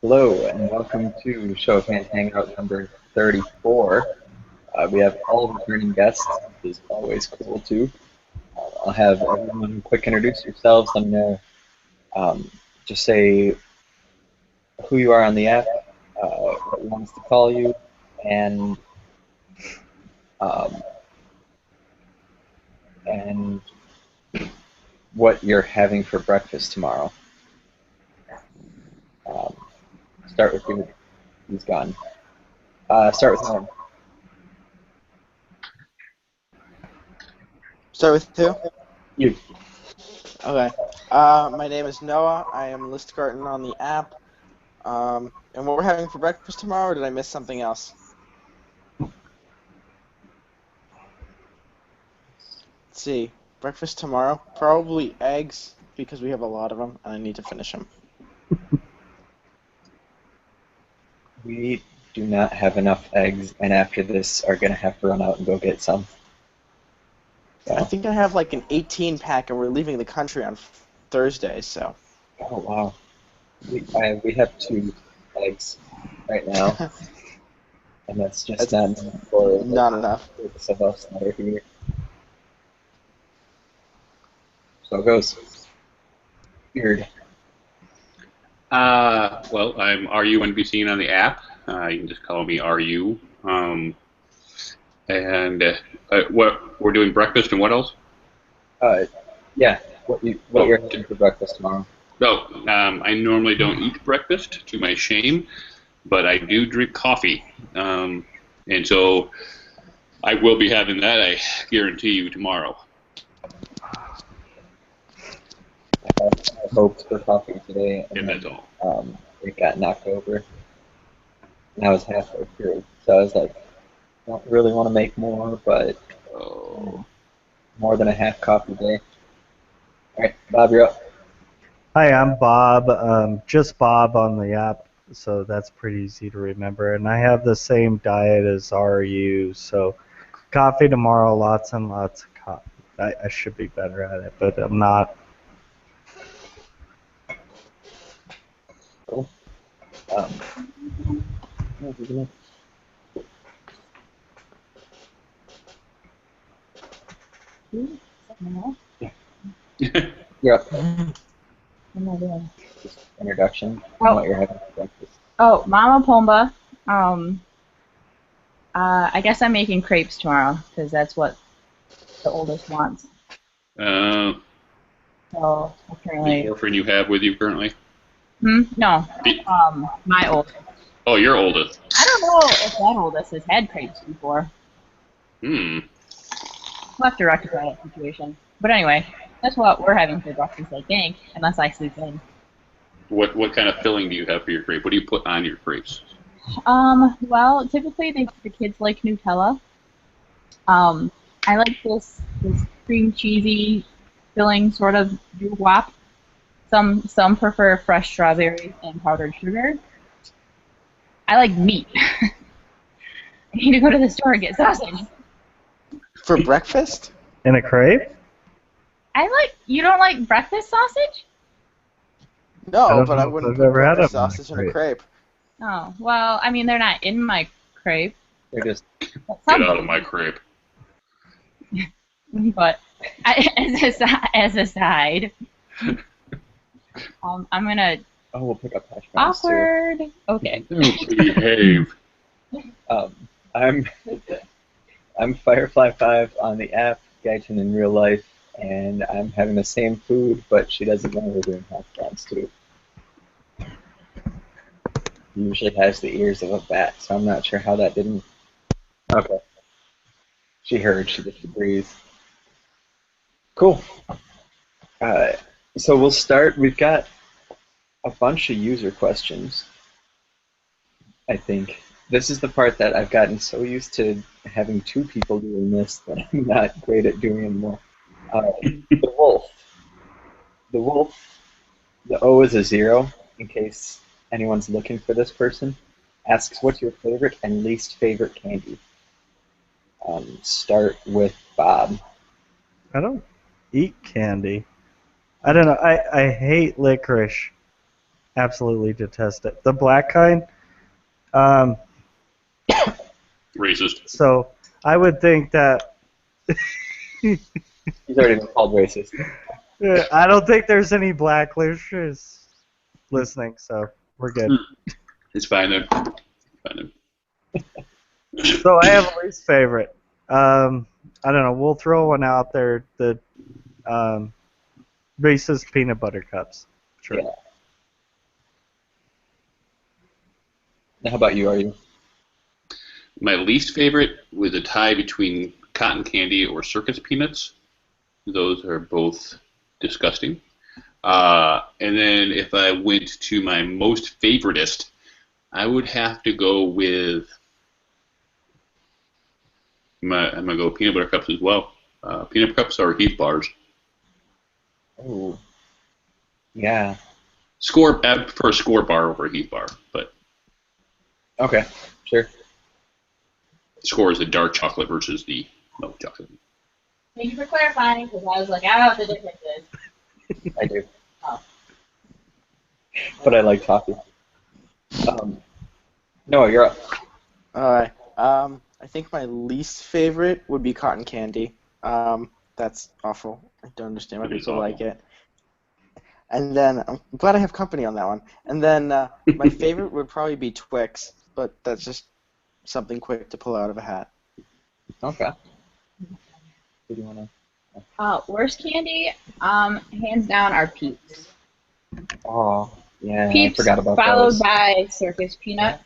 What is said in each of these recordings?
Hello and welcome to Show of Hands Hangout number 34. We have all returning guests, which is always cool too. I'll have everyone quick introduce yourselves. Let me know. Just say who you are on the app, what you want us to call you, and um, and what you're having for breakfast tomorrow. Start with you. He's gone. Start with him. Start with who? You. Okay. My name is Noah. I am listgarten on the app. And what we're having for breakfast tomorrow, or did I miss something else? Let's see. Breakfast tomorrow? Probably eggs, because we have a lot of them, and I need to finish them. We do not have enough eggs, and after this are going to have to run out and go get some. So. I think I have like an 18-pack, and we're leaving the country on Thursday, so. Oh, wow. We have 2 eggs right now, and that's just not enough for not enough. 6 of us that are here. So it goes. Weird. Well, I'm RU and be seen on the app. You can just call me RU. What we're doing breakfast and what else? Yeah. What you're having for breakfast tomorrow? Oh, I normally don't eat breakfast, to my shame, but I do drink coffee, and so I will be having that. I guarantee you tomorrow. I had hopes for coffee today, and that's all. It got knocked over. And I was halfway through, so I was like, I don't really want to make more, but more than a half coffee day. All right, Bob, you're up. Hi, I'm Bob. JustBob on the app, so that's pretty easy to remember. And I have the same diet as RU, so coffee tomorrow, lots and lots of coffee. I should be better at it, but I'm not. Cool. You're up. What am I doing? Just introduction Oh. and what you're having for breakfast. Oh, mommapomba. I guess I'm making crepes tomorrow because that's what the oldest wants. The So apparently, orphan you have with you currently? no, my oldest. Oh, your oldest. I don't know if that oldest has had crepes before. Hmm. We'll have to rectify that situation. But anyway, that's what we're having for breakfast, I think, unless I sleep in. What kind of filling do you have for your crepe? What do you put on your crepes? Well, typically the kids like Nutella. I like this cream cheesy filling sort of doo-wop. Some prefer fresh strawberries and powdered sugar. I like meat. I need to go to the store and get sausage. For breakfast? In a crepe? You don't like breakfast sausage? No, but know I if wouldn't I've put ever had breakfast it in a sausage in a crepe. crepe. Oh, well, I mean, they're not in my crepe. They're just Get out of my crepe. But as a side, I'm gonna. Oh, we'll pick up hash browns too. Awkward. Okay. Behave. I'm Firefly 5 on the app, Gaichen in real life, and I'm having the same food, but she doesn't know we're doing hash browns too. He usually has the ears of a bat, so I'm not sure how that didn't. Okay. She heard, she disagrees. Cool. So we'll start. We've got a bunch of user questions, I think. This is the part that I've gotten so used to having 2 people doing this that I'm not great at doing anymore. The wolf. The wolf, the O is a 0, in case anyone's looking for this person, asks, what's your favorite and least favorite candy? Start with Bob. I don't eat candy. I don't know. I hate licorice. absolutely detest it. The black kind. Um, Racist. so I would think that. He's already been called racist. I don't think there's any blacklisters listening, so we're good. It's fine then. Fine then. So I have a least favorite. I don't know. We'll throw one out there. The Reese's peanut butter cups. Sure. Yeah. Now, how about you? Are you? My least favorite was a tie between cotton candy or circus peanuts. Those are both disgusting. And then if I went to my most favoritist, I would have to go with I'm gonna go peanut butter cups as well. Peanut butter cups are Heath bars. Oh. Yeah. I prefer a score bar over a Heath bar, but Okay. Sure. score is the dark chocolate versus the milk chocolate. Thank you for clarifying, because I was like, I don't know what the difference is. I do. Oh. But I like coffee. Noah, you're up. All right. I think my least favorite would be cotton candy. That's awful. I don't understand why It is people awful. like it. And then I'm glad I have company on that one. And then my favorite would probably be Twix, but that's just something quick to pull out of a hat. Okay. Who do you want to? Worst candy, hands down, are Peeps. Oh, yeah. Peeps I forgot about followed those. by Circus Peanut.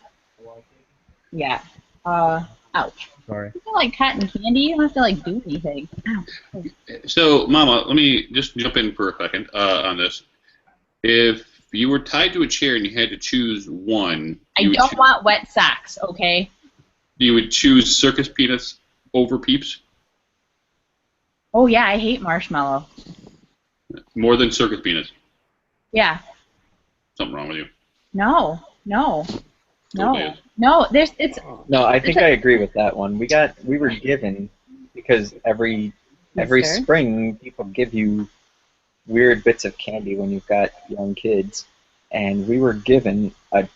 Yeah. Ouch. Sorry. You feel like cotton candy, you don't have to like do anything. Ow. So, Mama, let me just jump in for a second on this. If you were tied to a chair and you had to choose one, I don't want wet socks, okay? you would choose circus peanuts over Peeps Oh yeah, I hate marshmallow. more than circus peanuts. Yeah. Something wrong with you. No. Totally is. No, it's No, I think I agree with that one. We were given because every Mister? spring people give you weird bits of candy when you've got young kids, and we were given a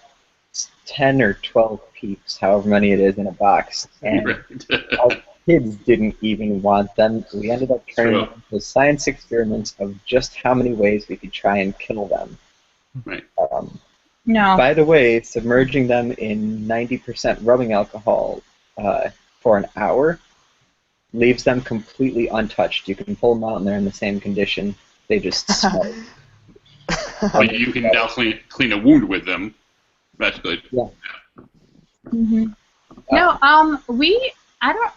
10 or 12 Peeps, however many it is, in a box, and Right. our kids didn't even want them. We ended up turning True. them into science experiments of just how many ways we could try and kill them. Right. no. By the way, submerging them in 90% rubbing alcohol for an hour leaves them completely untouched. You can pull them out and they're in the same condition. They just smell. But you can now clean a wound with them. That's good. Yeah. Mm-hmm. No, I don't.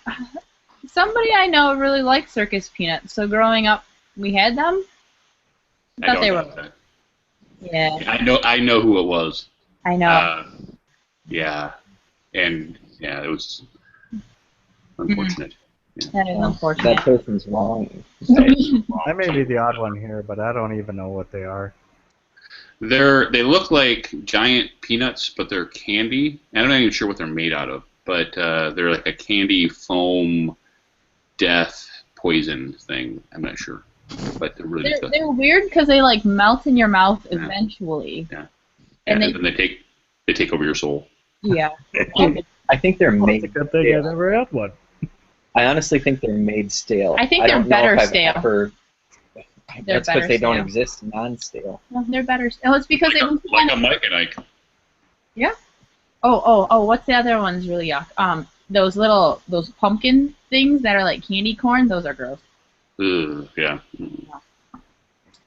Somebody I know really liked circus peanuts, so growing up we had them. I Thought don't they know were. that. Yeah, I know who it was. I know. Yeah, and yeah, it was unfortunate. That is That unfortunate. person's wrong. I may be the odd one here, but I don't even know what they are. They look like giant peanuts, but they're candy. I'm not even sure what they're made out of, but they're like a candy foam death poison thing. I'm not sure, but they're really disgusting. They're weird because they like melt in your mouth eventually. Yeah. And And then they take over your soul. Yeah. I think they're Well, it's a made good thing I stale. never had one. I honestly think they're made stale. I think I they're don't know better if I've stale. ever- They're That's because better they don't stale. exist non-stale. No, they're better. Oh, it's because they don't. Like a Mike and Ike. Oh, what's the other one's really yuck? Those pumpkin things that are like candy corn, those are gross. Ugh, yeah.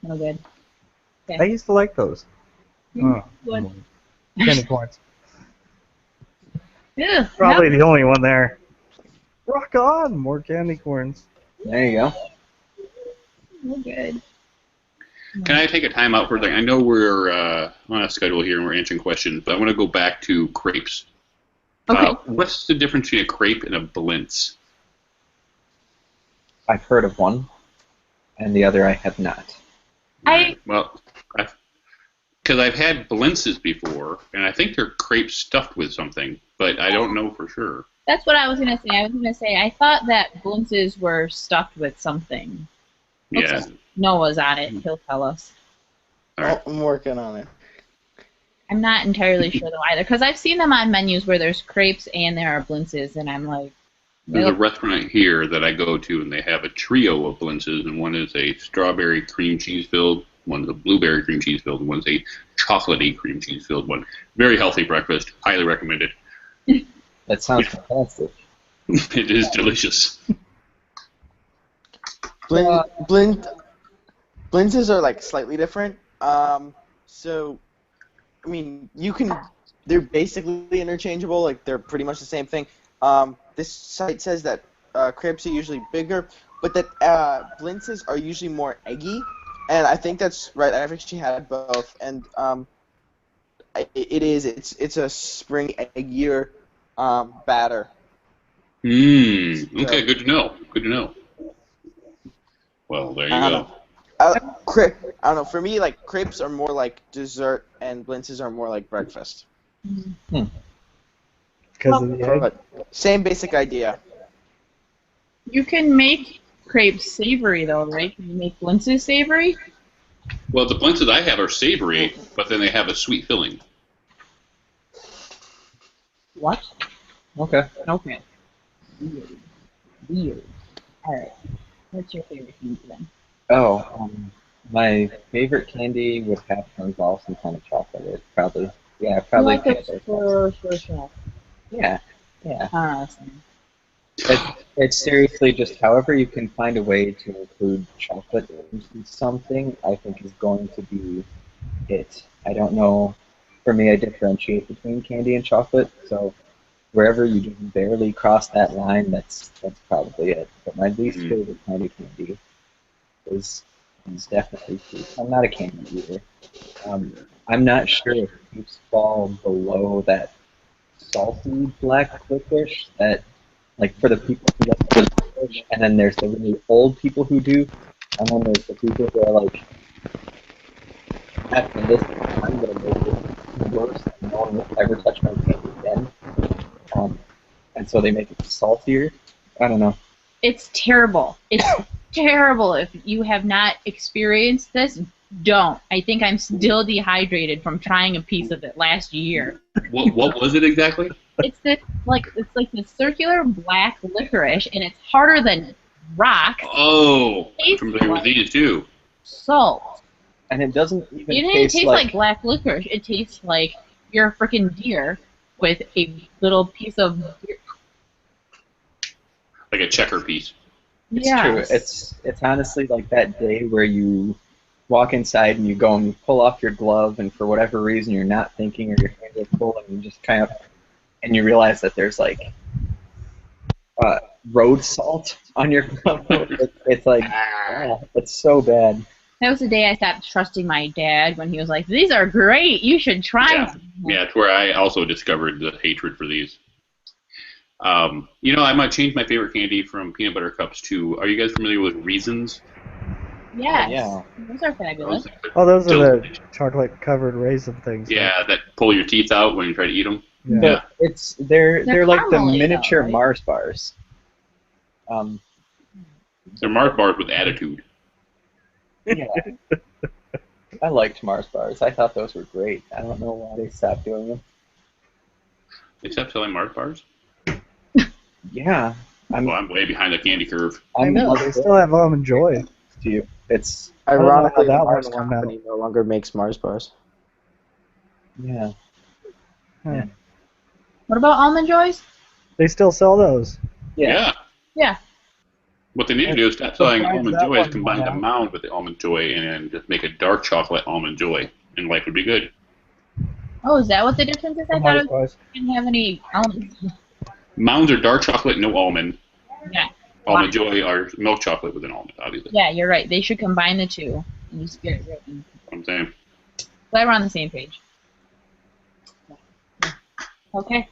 No good. I used to like those. Oh, Good. candy corns. Ugh, Probably the only one there. Rock on! More candy corns. There you go. no good. Can I take a time out for a second? I know we're on a schedule here and we're answering questions, but I want to go back to crepes. Okay. What's the difference between a crepe and a blintz? I've heard of one, and the other I have not. Well, because I've had blintzes before, and I think they're crepes stuffed with something, but I don't know for sure. That's what I was gonna say. I thought that blintzes were stuffed with something. Yeah. Noah's on it. He'll tell us. All right. I'm working on it. I'm not entirely sure though either, because I've seen them on menus where there's crepes and there are blintzes, and I'm like, There's a nope. restaurant here that I go to, and they have a trio of blintzes, and one is a strawberry cream cheese filled, one's a blueberry cream cheese filled, and one's a chocolatey cream cheese filled one. Very healthy breakfast. Highly recommended. That sounds fantastic. It is delicious. Blintzes are like slightly different. So, I mean, they're basically interchangeable. Like they're pretty much the same thing. This site says that crepes are usually bigger, but that blintzes are usually more eggy, and I think that's right. I've actually had both, and it's a spring eggier batter. Okay, good to know. Good to know. Well, there you go. I don't know. For me, like crepes are more like dessert, and blintzes are more like breakfast. Because of the egg. But same basic idea. You can make crepes savory though, right? Can you make blintzes savory? Well, the blintzes I have are savory, but then they have a sweet filling. What? Okay. Okay. Weird. All right. What's your favorite candy then? Oh, my favorite candy would have to involve some kind of chocolate. It probably, yeah, probably. You like it for sure. Yeah, yeah. Awesome. It's seriously just however you can find a way to include chocolate into something, I think is going to be it. I don't know. For me, I differentiate between candy and chocolate, so wherever you just barely cross that line, that's probably it. But my least favorite kind of candy is definitely fruit. I'm not a candy eater. I'm not sure if fruits fall below that salty black licorice that, like, for the people who like black licorice, and then there's the really old people who do, and then there's the people who are like, after this, I'm gonna make it worse, and no one will ever touch my candy again. And so they make it saltier. I don't know. It's terrible. It's terrible. If you have not experienced this, don't. I think I'm still dehydrated from trying a piece of it last year. What was it exactly? It's like this circular black licorice, and it's harder than rock. Oh, I'm Tastes familiar with these too. Salt. And it doesn't even It doesn't taste like black licorice. It tastes like you're a freaking deer with a little piece of deer. Like a checker piece. It's true. It's honestly like that day where you walk inside and you go and you pull off your glove, and for whatever reason you're not thinking or your hands are full, and you just kind of, and you realize that there's like road salt on your glove. It's like, oh, it's so bad. That was the day I stopped trusting my dad when he was like, "These are great. You should try them." Yeah, it's where I also discovered the hatred for these. I might change my favorite candy from peanut butter cups to. Are you guys familiar with Reasons? Yes. Yeah. Those are fabulous. Oh, those are the chocolate-covered raisin things. Yeah, that pull your teeth out when you try to eat them. Yeah. They're like the caramely, miniature though, right? Mars bars. They're Mars bars with attitude. Yeah. I liked Mars bars. I thought those were great. I don't know why they stopped doing them. They stopped selling Mars bars? Yeah. I'm way behind the candy curve. I know, they still have Almond Joy. To you. It's Ironically, that the Mars one went out. company no longer makes Mars bars. yeah. Huh. What about Almond Joys? They still sell those. Yeah. Yeah. What they need to do is stop selling Surprised Almond that Joy, is one combine went the out. mound with the Almond Joy, and then just make a dark chocolate Almond Joy, and life would be good. Oh, is that what the difference is? I thought Mars it bars. didn't have any almonds. Mounds are dark chocolate, no almond. Yeah. Almond Joy are milk chocolate with an almond, obviously. Yeah, you're right. They should combine the two. And just get it right. I'm saying. Glad we're on the same page. Okay.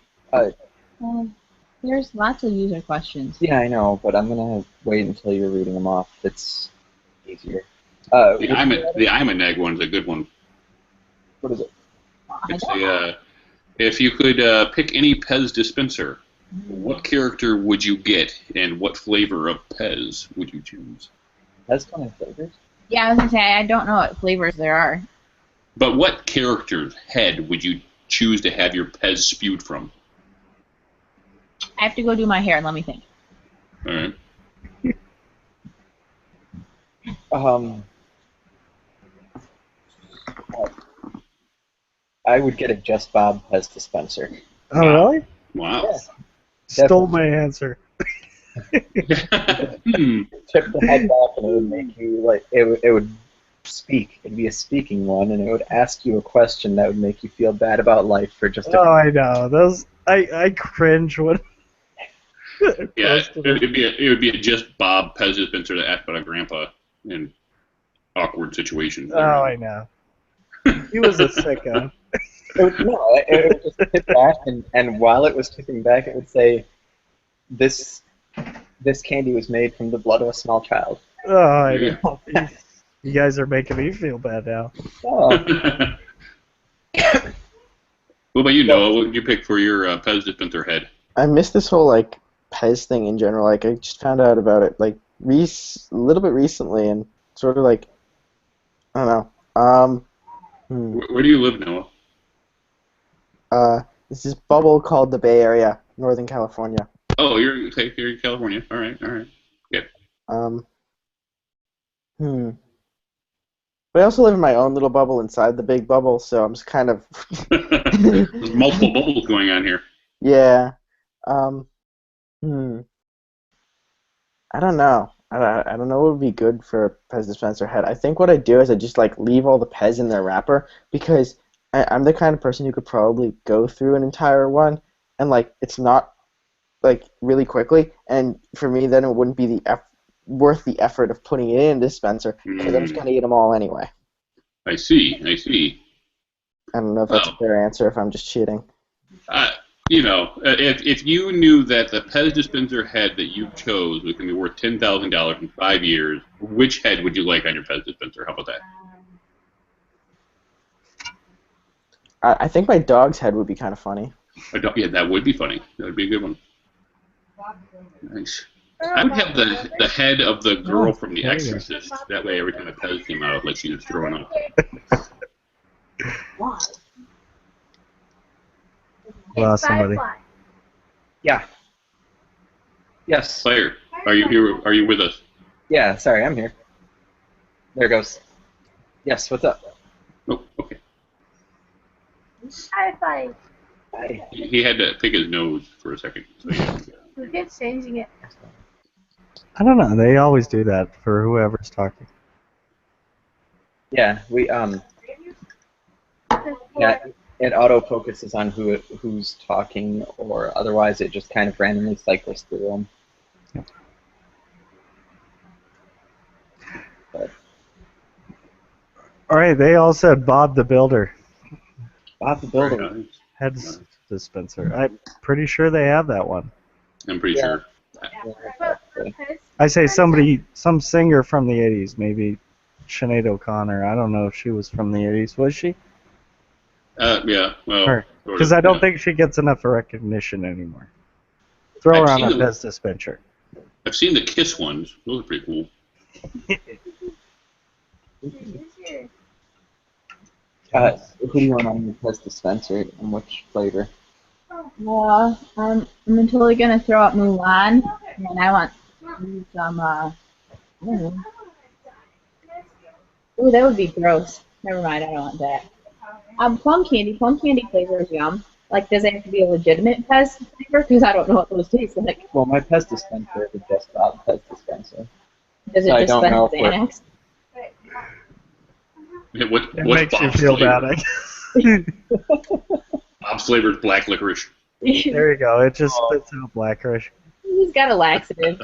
There's lots of user questions. Yeah, I know, but I'm gonna wait until you're reading them off. It's easier. The I'm a neg one's a good one. What is it? It's if you could pick any Pez dispenser, what character would you get, and what flavor of Pez would you choose? Has kind of flavors. Yeah, I was gonna say I don't know what flavors there are. But what character's head would you choose to have your Pez spewed from? I have to go do my hair. Let me think. All right. I would get a JustBob Pez dispenser. Oh, really? Wow. Yeah. Stole my answer. Tip the head back, and it would make you like it would speak. It'd be a speaking one, and it would ask you a question that would make you feel bad about life for just a. Oh, I know. Those I cringe when. Yeah, it would be a JustBob Pez dispenser to ask about a grandpa in awkward situations. Oh, I know. He was a sicko. It would just tip back, and while it was tipping back, it would say, "This candy was made from the blood of a small child." Oh, I know. You guys are making me feel bad now. Oh. What about you, Noah? What would you pick for your Pez dispenser head? I missed this whole like Pez thing in general. Like I just found out about it like a little bit recently, and sort of like I don't know. Where do you live, Noah? This is bubble called the Bay Area, Northern California. Oh, you're in California. All right. Yeah. But I also live in my own little bubble inside the big bubble, so I'm just kind of There's multiple bubbles going on here. yeah. I don't know. I don't know what would be good for a Pez dispenser head. I think what I do is I just like leave all the Pez in their wrapper because I'm the kind of person who could probably go through an entire one and like it's not like really quickly, and for me then it wouldn't be worth the effort of putting it in a dispenser because I'm just gonna eat them all anyway. I see. I don't know if that's a fair answer if I'm just cheating. If you knew that the Pez dispenser head that you chose was going to be worth $10,000 in 5 years, which head would you like on your Pez dispenser? How about that? I think my dog's head would be kind of funny. Yeah, that would be funny. That would be a good one. Nice. I would have the head of the girl from The Exorcist. That way, every time a Pez came out, like she was throwing up. Lost somebody. Yeah. Yes. Claire, are you here? Are you with us? Yeah. Sorry, I'm here. There it goes. Yes. What's up? Oh, okay. Hi. Hi. He had to pick his nose for a second. So yeah. Who gets changing it? I don't know. They always do that for whoever's talking. Yeah. Yeah. It auto focuses on who's talking, or otherwise it just kind of randomly cycles through them. Yep. But, All right. They all said Bob the Builder. Bob the Builder. Head dispenser. I'm pretty sure they have that one. I'm pretty sure. I say some singer from the 80s, maybe Sinead O'Connor. I don't know if she was from the 80s. Was she? Yeah, well, because I don't think she gets enough recognition anymore. Throw her on a Pez dispenser. I've seen the Kiss ones. Those are pretty cool. Who do you want on your Pez dispenser, and which flavor? I'm totally gonna throw out Mulan, and I want some. I don't know. Ooh, that would be gross. Never mind, I don't want that. Plum candy. Plum candy flavor is yum. Like, does it have to be a legitimate Pez flavor? Because I don't know what those taste like. Well, my Pez dispenser is a JustBob Pez dispenser. Does it dispense Xanax? It makes you feel bad, I guess. Bob's flavored black licorice. There you go. It just spits out blackerish. He's got a laxative.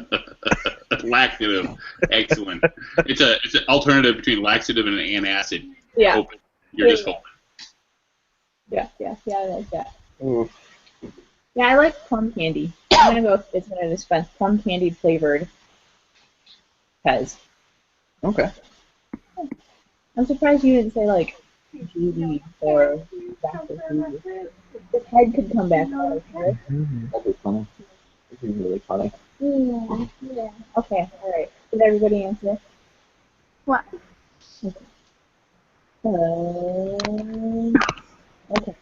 Laxative. Excellent. It's an alternative between laxative and an antacid. Yeah. You're just hoping. Yeah, I like that. Ooh. Yeah, I like plum candy. I'm gonna go. It's gonna dispense plum candy flavored Pez. Okay. I'm surprised you didn't say like Judy or Dr. Judy. This head could come back out, right? That'd be funny. That'd be really funny. Yeah. Okay, alright. Did everybody answer? What? Okay. Okay.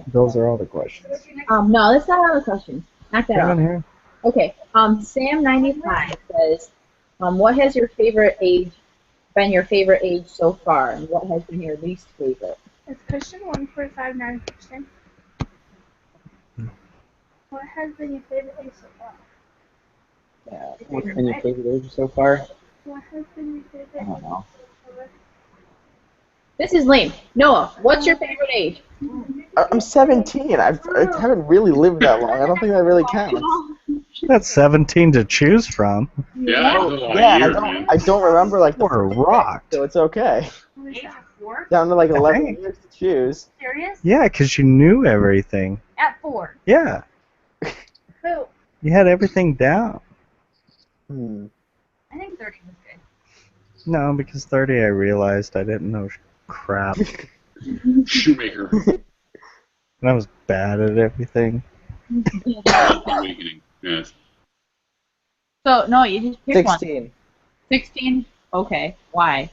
Those are all the questions. No, that's not all the questions. Knock that Come in off. here. Okay. Sam95 says, what has your favorite age been your favorite age so far, and what has been your least favorite? It's Christian 1459 Christian. What has been your favorite age so far? Yeah. What's been your favorite age so far? What has been your favorite I don't know. age so far? This is lame. Noah, what's your favorite age? I'm 17. I haven't really lived that long. I don't think that really counts. That's 17 to choose from. Yeah, that's a lot Yeah, of years, man. I don't remember like the We're first rocked. day, so it's okay. What is that? 4? Down to like 11 Dang. years to choose. Serious? Yeah, 'cause you knew everything. At 4. Yeah, Who? you had everything down. Hmm. I think 30 was good. No, because 30 I realized I didn't know crap. Shoemaker. And I was bad at everything. Awakening. Yes. So, no, you just pick one. 16. 16? Okay. Why?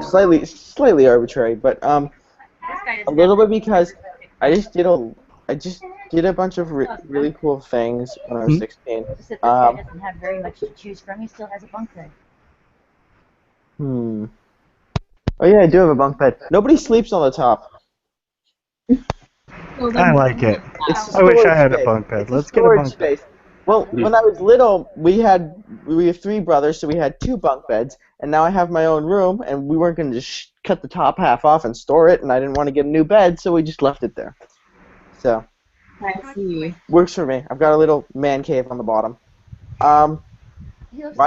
Slightly arbitrary, but This guy a doesn't little have bit because I just did a bunch of really cool things when I was 16. Just that this guy doesn't have very much to choose from. He still has a bunk bed. Oh yeah, I do have a bunk bed. Nobody sleeps on the top. So then- I like it. It's I wish I storage had a space. bunk bed. It's a Let's get a storage bunk bed. space. Well, when I was little, we have 3 brothers, so we had 2 bunk beds, and now I have my own room, and we weren't going to just cut the top half off and store it, and I didn't want to get a new bed, so we just left it there. So, I see. works for me. I've got a little man cave on the bottom. Why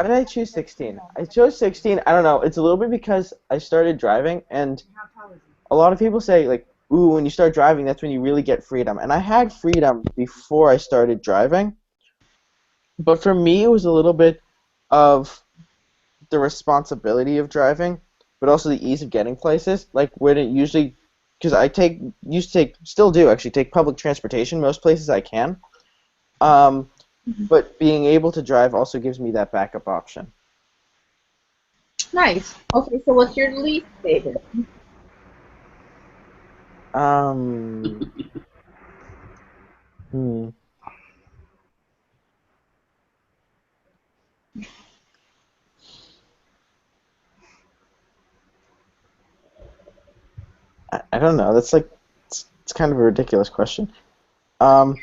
did I choose 16? I chose 16, I don't know, it's a little bit because I started driving, and a lot of people say, like, ooh, when you start driving, that's when you really get freedom. And I had freedom before I started driving. But for me, it was a little bit of the responsibility of driving, but also the ease of getting places. Like, when it usually, because still do actually take public transportation most places I can. But being able to drive also gives me that backup option. Nice. Okay, so what's your least favorite? Hmm. I don't know. That's like it's kind of a ridiculous question. My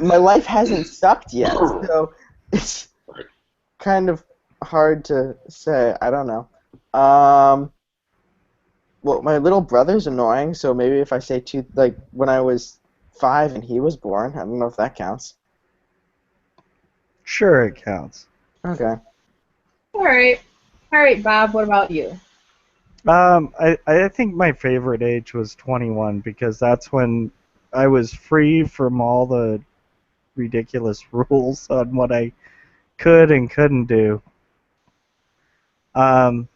life hasn't sucked yet, so it's kind of hard to say. I don't know. Well, my little brother's annoying, so maybe if I say like when I was 5 and he was born, I don't know if that counts. Sure, it counts. Okay. All right, Bob. What about you? I think my favorite age was 21 because that's when I was free from all the ridiculous rules on what I could and couldn't do. And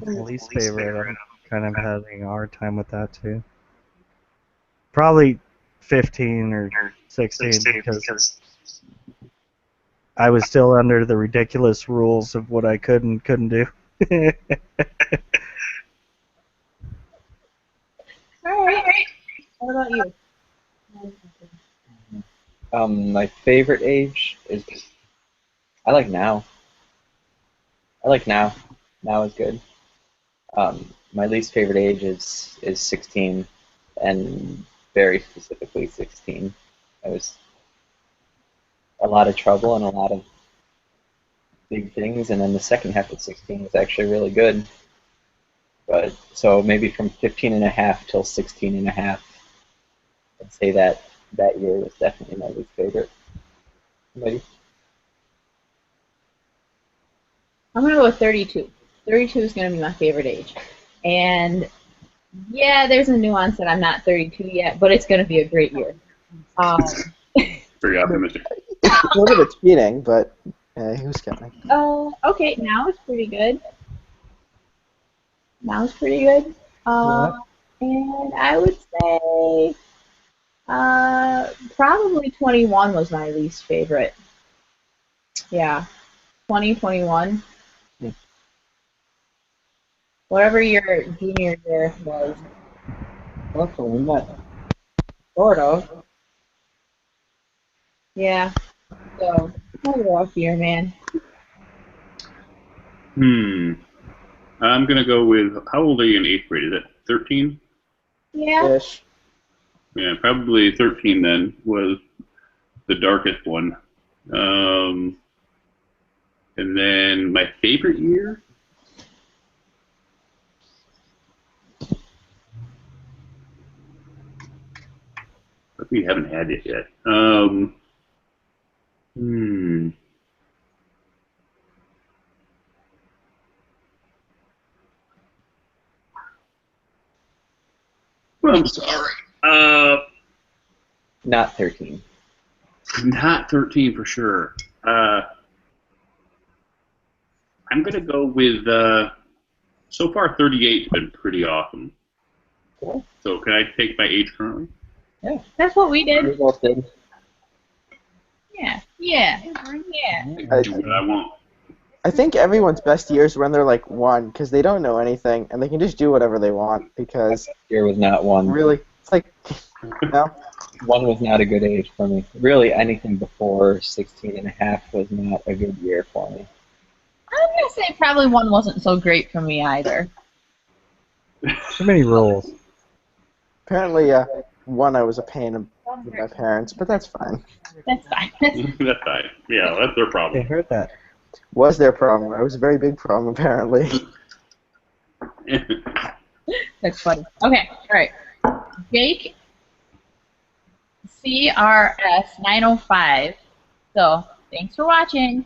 my least favorite, I'm kind of having a hard time with that too. Probably 15 or 16 because I was still under the ridiculous rules of what I could and couldn't do. All right. What about you? My favorite age is I like now. Now is good. My least favorite age is 16, and very specifically 16. I was a lot of trouble and a lot of big things, and then the second half of 16 was actually really good. But so maybe from 15 and a half till 16 and a half, I'd say that year was definitely my least favorite. Somebody? I'm gonna go with 32. 32 is gonna be my favorite age, and yeah, there's a nuance that I'm not 32 yet, but it's gonna be a great year. Very optimistic. A little bit of cheating, but who's counting? Okay, now it's pretty good. And I would say probably 21 was my least favorite. Yeah. 2021. Hmm. Whatever your junior year was. Okay, we met. Sort of. Yeah. So, what a rough year, man. I'm gonna go with, how old are you in 8th grade? Is that 13? Yeah. Ish. Yeah, probably 13 then was the darkest one. Um, and then my favorite year? But we haven't had it yet. Hmm. Well, I'm sorry. Not 13. Not 13 for sure. I'm gonna go with, so far 38's been pretty awesome. Cool. So can I take my age currently? Yeah. That's what we We did. both did. Yeah. Yeah. Yeah. I do what I want. I think everyone's best years when they're like 1, because they don't know anything and they can just do whatever they want. Because Year was not one. really, it's like, no. One was not a good age for me. Really, anything before 16 and a half was not a good year for me. I'm gonna say probably one wasn't so great for me either. Too many rules. Apparently, 1 I was a pain with my parents, but that's fine. That's fine. That's fine. Yeah, that's their They problem. heard that. Was their problem? I was a very big problem, apparently. That's funny. Okay, all right. Jake CRS905. So, thanks for watching.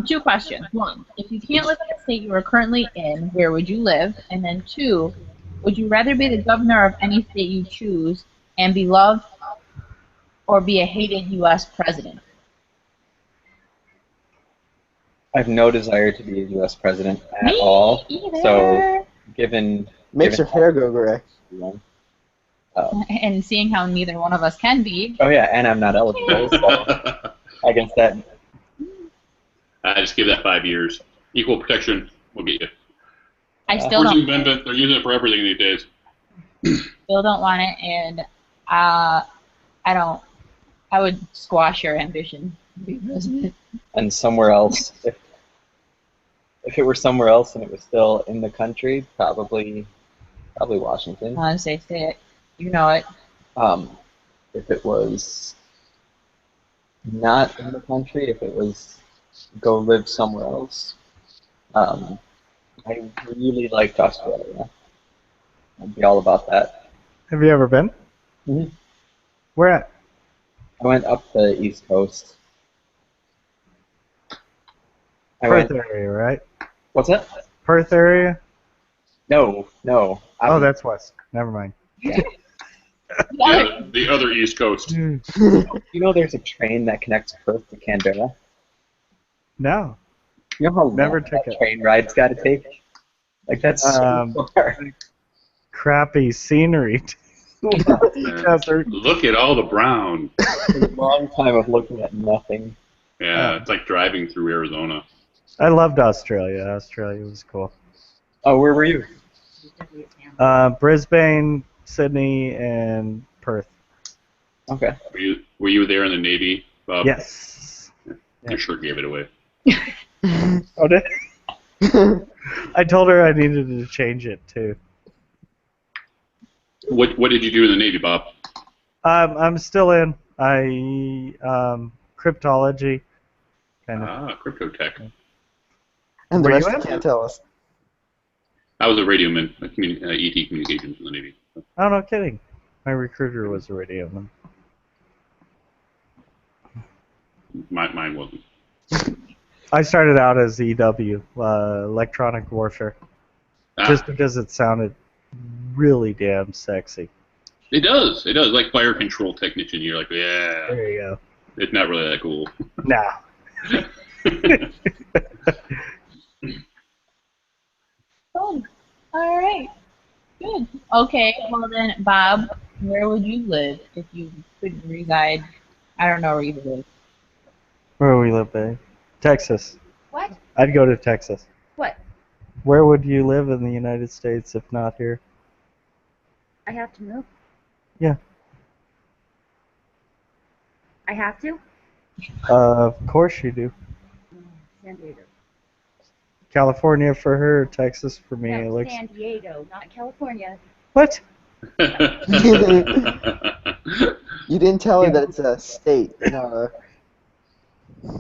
2 questions. 1, if you can't live in the state you are currently in, where would you live? And then 2, would you rather be the governor of any state you choose and be loved, or be a hated U.S. president? I have no desire to be a U.S. president at Me all. either. So, given Makes your hair go gray. And seeing how neither one of us can be, oh yeah, and I'm not eligible, so I guess that. I just give that 5 years. Equal protection will get you. I still 14th don't, Amendment, they're using it for everything these days. still don't want it, and I don't. I would squash your ambition to be president. And somewhere else, if it were somewhere else and it was still in the country, probably Washington. Say it. You know it. If it was not in the country, if it was go live somewhere else, I really liked Australia. I'd be all about that. Have you ever been? Mhm. Where at? I went up the East Coast. I Perth went. area, right? What's that? Perth area? No. Oh, that's west. Never mind. The other East Coast. You know, there's a train that connects Perth to Canberra. No. You know how long Never that took it. train ride's got to take? Like that's so far. Crappy scenery. Desert. Look at all the brown. It's a long time of looking at nothing. Yeah, it's like driving through Arizona. I loved Australia. Australia was cool. Oh, where were you? Brisbane, Sydney, and Perth. Okay. Were you there in the Navy, Bob? Yes. You sure gave it away. Oh, did I told her I needed to change it too. What did you do in the Navy, Bob? I'm still in. Cryptology. Kind of. Crypto tech. And the Were rest you you in? can't tell us. I was a radioman, ET communications in the Navy. Oh, no kidding. My recruiter was a radio man. Mine wasn't. I started out as EW, electronic warfare, just because it sounded really damn sexy. It does. Like fire control technician. You're like, yeah. There you go. It's not really that cool. Nah. Oh, all right. Good. Okay. Well then, Bob, where would you live if you couldn't reside? I don't know where you live. Where we live, babe? Texas. What? I'd go to Texas. What? Where would you live in the United States if not here? I have to move? Yeah. I have to? Of course you do. San Diego. California for her, Texas for me. No, It looks. San Diego, not California. What? You didn't tell her Yeah. that it's a state, not a...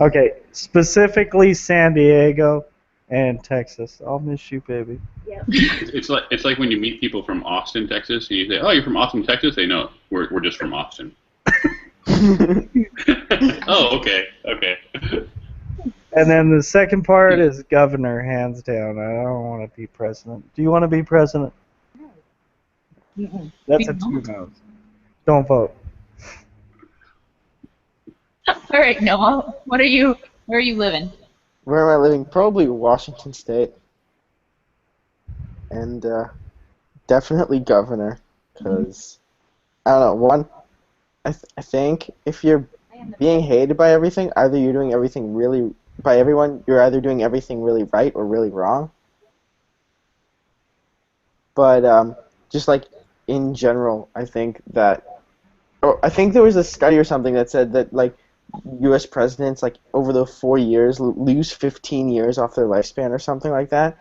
Okay, specifically San Diego and Texas. I'll miss you, baby. Yep. It's like when you meet people from Austin, Texas, and you say, "Oh, you're from Austin, Texas." They know we're just from Austin. Oh, okay. And then the second part is governor, hands down. I don't want to be president. Do you want to be president? Mm-mm. That's a 2 no's. Don't vote. All right, Noah. Where are you living? Where am I living? Probably Washington State. And definitely governor, because, I don't know, one, I think if you're being hated by everything, either you're doing everything really, by everyone, you're either doing everything really right or really wrong. But just like in general, I think that, I think there was a study or something that said that like U.S. presidents like over the 4 years lose 15 years off their lifespan or something like that,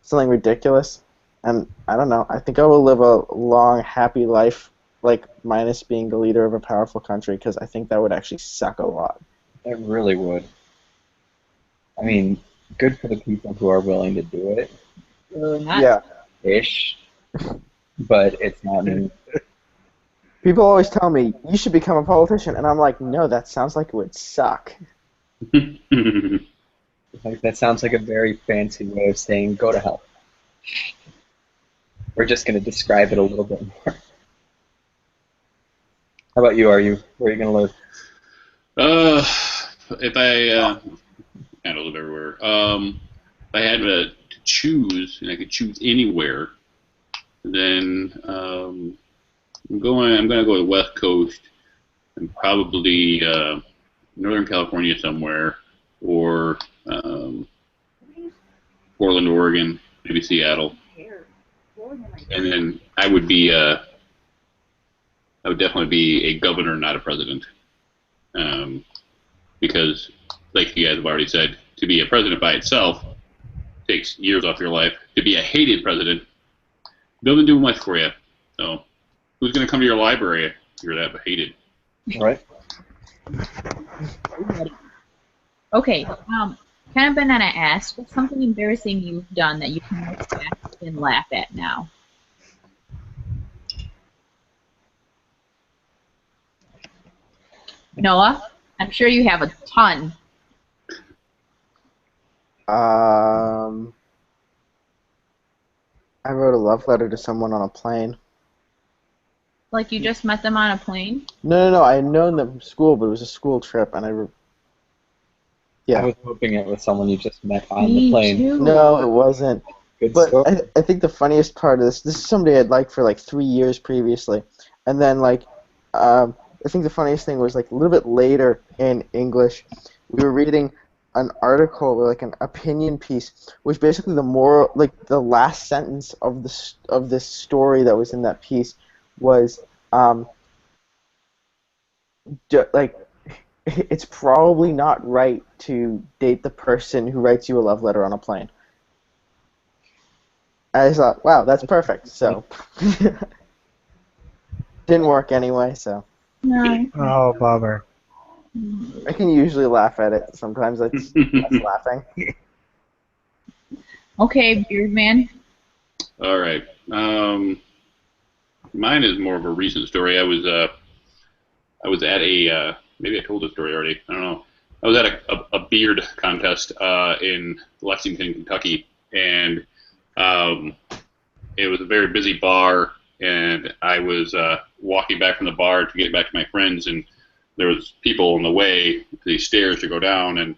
something ridiculous. And I don't know. I think I will live a long, happy life, like minus being the leader of a powerful country, because I think that would actually suck a lot. It really would. I mean, good for the people who are willing to do it, Not Yeah. ish, but it's not me. People always tell me, you should become a politician, and I'm like, no, that sounds like it would suck. Like, that sounds like a very fancy way of saying go to hell. We're just going to describe it a little bit more. How about you? Where are you going to live? If I kind of live everywhere. If I had to choose, and I could choose anywhere, then I'm going to go to the West Coast and probably Northern California somewhere, or Portland, Oregon, maybe Seattle. And then I would definitely be a governor, not a president, because, like you guys have already said, to be a president by itself takes years off your life. To be a hated president doesn't do much for you. So, who's going to come to your library if you're that hated? Right? Okay. Kind of banana asked, what's something embarrassing you've done that you can look back and laugh at now? Noah, I'm sure you have a ton. I wrote a love letter to someone on a plane. Like you just met them on a plane? No, I had known them from school, but it was a school trip, and I yeah. was hoping it was someone you just met on Me the plane. too. No, it wasn't. Good But story. I think the funniest part of this is somebody I'd liked for like 3 years previously, and then like, I think the funniest thing was like a little bit later in English, we were reading an article, like an opinion piece, which basically the moral, like the last sentence of this story that was in that piece was, like, it's probably not right to date the person who writes you a love letter on a plane. I just thought, wow, that's perfect. So, didn't work anyway. So, No. Oh, bummer. I can usually laugh at it. Sometimes that's laughing. Okay, Beard Man. All right. Mine is more of a recent story. I was at a maybe I told this story already. I don't know. I was at a beard contest in Lexington, Kentucky, and it was a very busy bar. And I was walking back from the bar to get back to my friends, and there was people on the way to these stairs to go down, and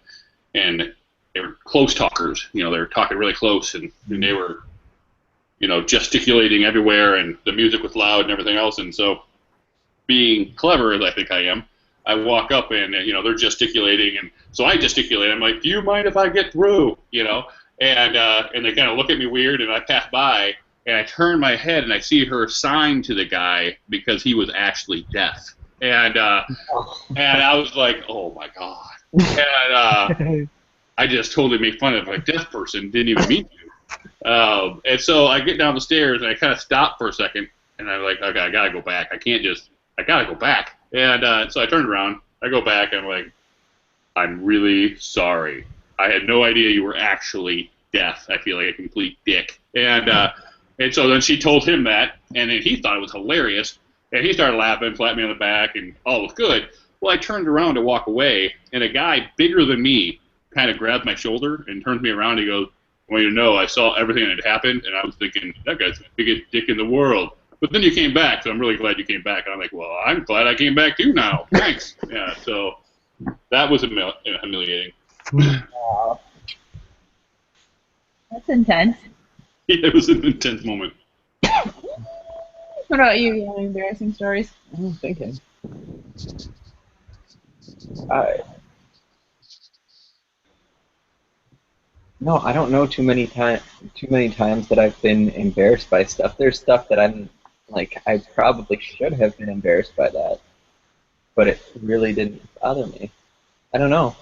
they were close talkers. You know, they were talking really close, and they were, you know, gesticulating everywhere, and the music was loud and everything else. And so, being clever as I think I am, I walk up and they're gesticulating, and so I gesticulate. I'm like, "Do you mind if I get through?" And they kind of look at me weird, and I pass by, and I turn my head, and I see her sign to the guy because he was actually deaf, and I was like, "Oh my god!" And I just totally make fun of a deaf person, didn't even mean to. And so I get down the stairs, and I kind of stop for a second, and I'm like, "Okay, I gotta go back. I gotta go back." And so I turned around, I go back, and I'm like, "I'm really sorry. I had no idea you were actually deaf. I feel like a complete dick." And so then she told him that, and then he thought it was hilarious, and he started laughing, slapped me on the back, and all was good. Well, I turned around to walk away, and a guy bigger than me kind of grabbed my shoulder and turned me around. And he goes, "I want you to know I saw everything that had happened," and I was thinking, that guy's the biggest dick in the world. But then you came back, so I'm really glad you came back. And I'm like, well, I'm glad I came back too now. Thanks. Yeah, so that was humiliating. Wow. That's intense. It was an intense moment. What about you? You have any embarrassing stories? I'm thinking. I No, I don't know too many times that I've been embarrassed by stuff. There's stuff that I'm like, I probably should have been embarrassed by that, but it really didn't bother me. I don't know.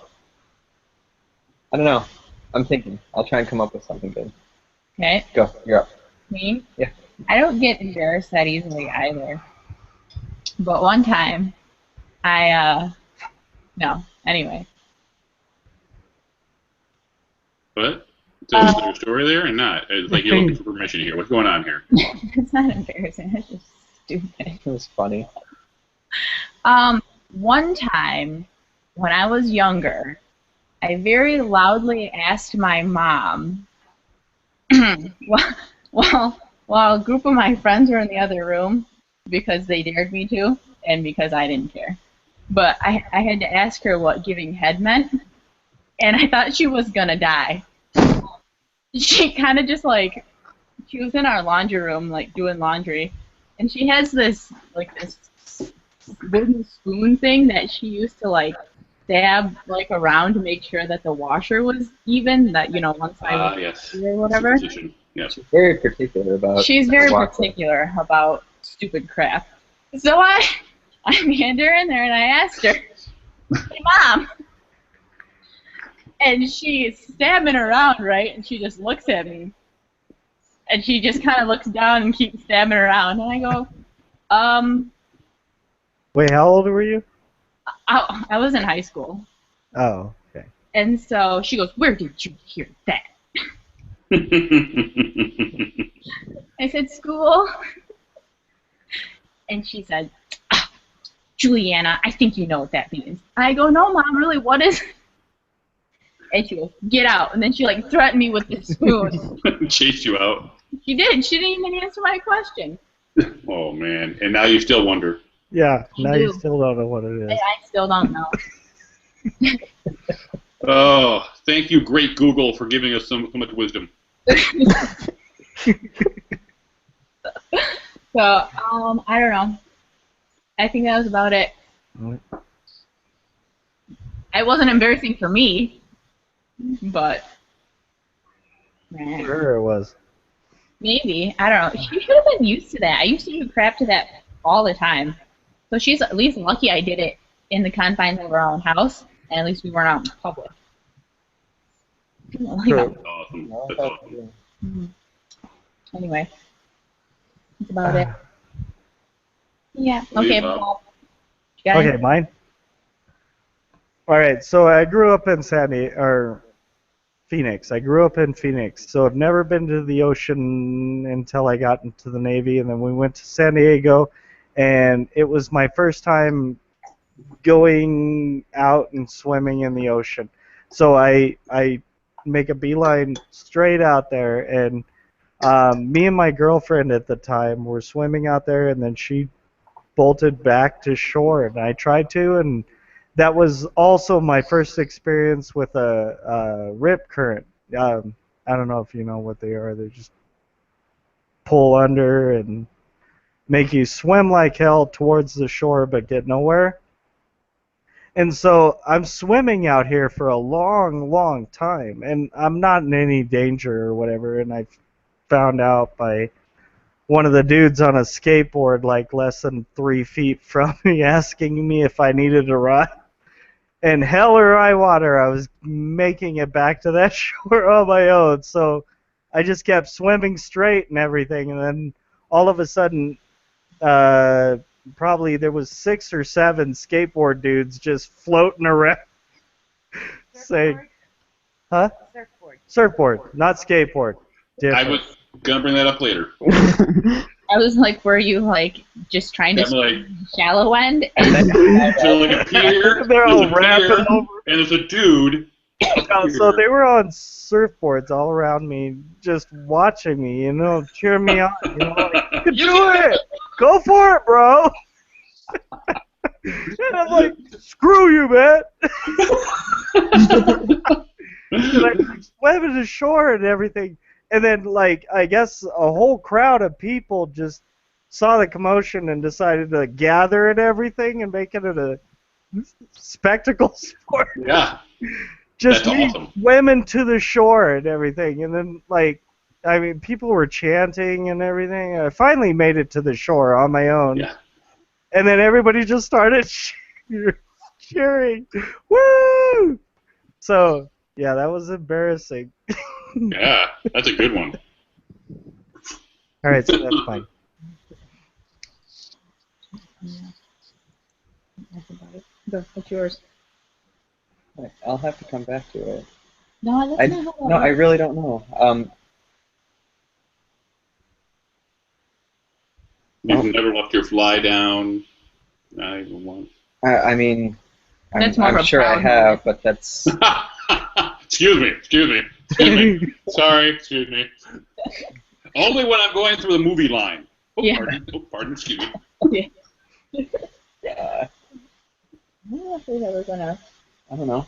I don't know. I'm thinking. I'll try and come up with something good. Okay. Go. You're up. Me? Yeah. I don't get embarrassed that easily either. But one time, no. Anyway. What? So is there a story there or not? It's like you're looking for permission here. What's going on here? It's not embarrassing. It's just stupid. It was funny. One time, when I was younger, I very loudly asked my mom, while a group of my friends were in the other room, because they dared me to, and because I didn't care. But I had to ask her what giving head meant, and I thought she was gonna die. She kind of just she was in our laundry room, doing laundry, and she has this wooden spoon thing that she used to stab around to make sure that the washer was even, that one side was yes. or whatever. Yes. She's very particular about. She's very particular about stupid crap. So I hand her in there and I asked her, "Hey, Mom," and she's stabbing around, right? And she just looks at me, and she just kind of looks down and keeps stabbing around, and I go, Wait, how old were you? I was in high school. Oh, okay. And so she goes, "Where did you hear that?" I said, "School." And she said, "Juliana, I think you know what that means." I go, "No, Mom, really, what is it?" And she goes, "Get out." And then she threatened me with the spoon. Chased you out. She did. She didn't even answer my question. Oh, man. And now you still wonder. Yeah, I now do. you still don't know what it is. I still don't know. Oh, thank you, great Google, for giving us so much wisdom. So, I don't know. I think that was about it. It wasn't embarrassing for me, but Sure it was. maybe. I don't know. She should have been used to that. I used to do crap to that all the time. So she's at least lucky I did it in the confines of our own house, and at least we weren't out in public. True. That's awesome. That's awesome. Mhm. Anyway, that's about it. Yeah. Okay, Bob. Bob. You got Okay, anything? mine? Alright, so I grew up in Phoenix. I grew up in Phoenix, so I've never been to the ocean until I got into the Navy, and then we went to San Diego, and it was my first time going out and swimming in the ocean. So I make a beeline straight out there, and me and my girlfriend at the time were swimming out there, and then she bolted back to shore, and I tried to, and that was also my first experience with a rip current. I don't know if you know what they are. They just pull under and make you swim like hell towards the shore but get nowhere. And so I'm swimming out here for a long, long time, and I'm not in any danger or whatever. And I found out by one of the dudes on a skateboard, like less than 3 feet from me, asking me if I needed a ride. And hell or high water, I was making it back to that shore on my own. So I just kept swimming straight and everything, and then all of a sudden, probably there was 6 or 7 skateboard dudes just floating around, saying, "Huh? Surfboard. Surfboard, not skateboard." I Different. was gonna bring that up later. I was like, were you like just trying to I'm like, swim the shallow end? And then so like a pier, They're all there's a pier, rapping over. and there's a dude. So they were on surfboards all around me, just watching me, cheering me on. Like, you can do it! Go for it, bro! And I'm like, screw you, man! And I swam to the shore and everything. And then, like, I guess a whole crowd of people just saw the commotion and decided to gather and everything and make it a spectacle sport. Yeah, Just that's me awesome. swimming to the shore and everything. And then, like, I mean, people were chanting and everything. I finally made it to the shore on my own. Yeah. And then everybody just started cheering. Woo! So, yeah, that was embarrassing. Yeah, that's a good one. All right, so that's fine. Yeah. That's about it. Go, what's yours? I'll have to come back to it. No, that's not how that No, I works. really don't know. You've never left your fly down. I mean, I mean, That's more I'm of a sure I proud have, but that's excuse me. Sorry, excuse me. Only when I'm going through the movie line. Oh, Yeah. pardon, excuse me. uh, I don't know if we've ever gonna. I don't know.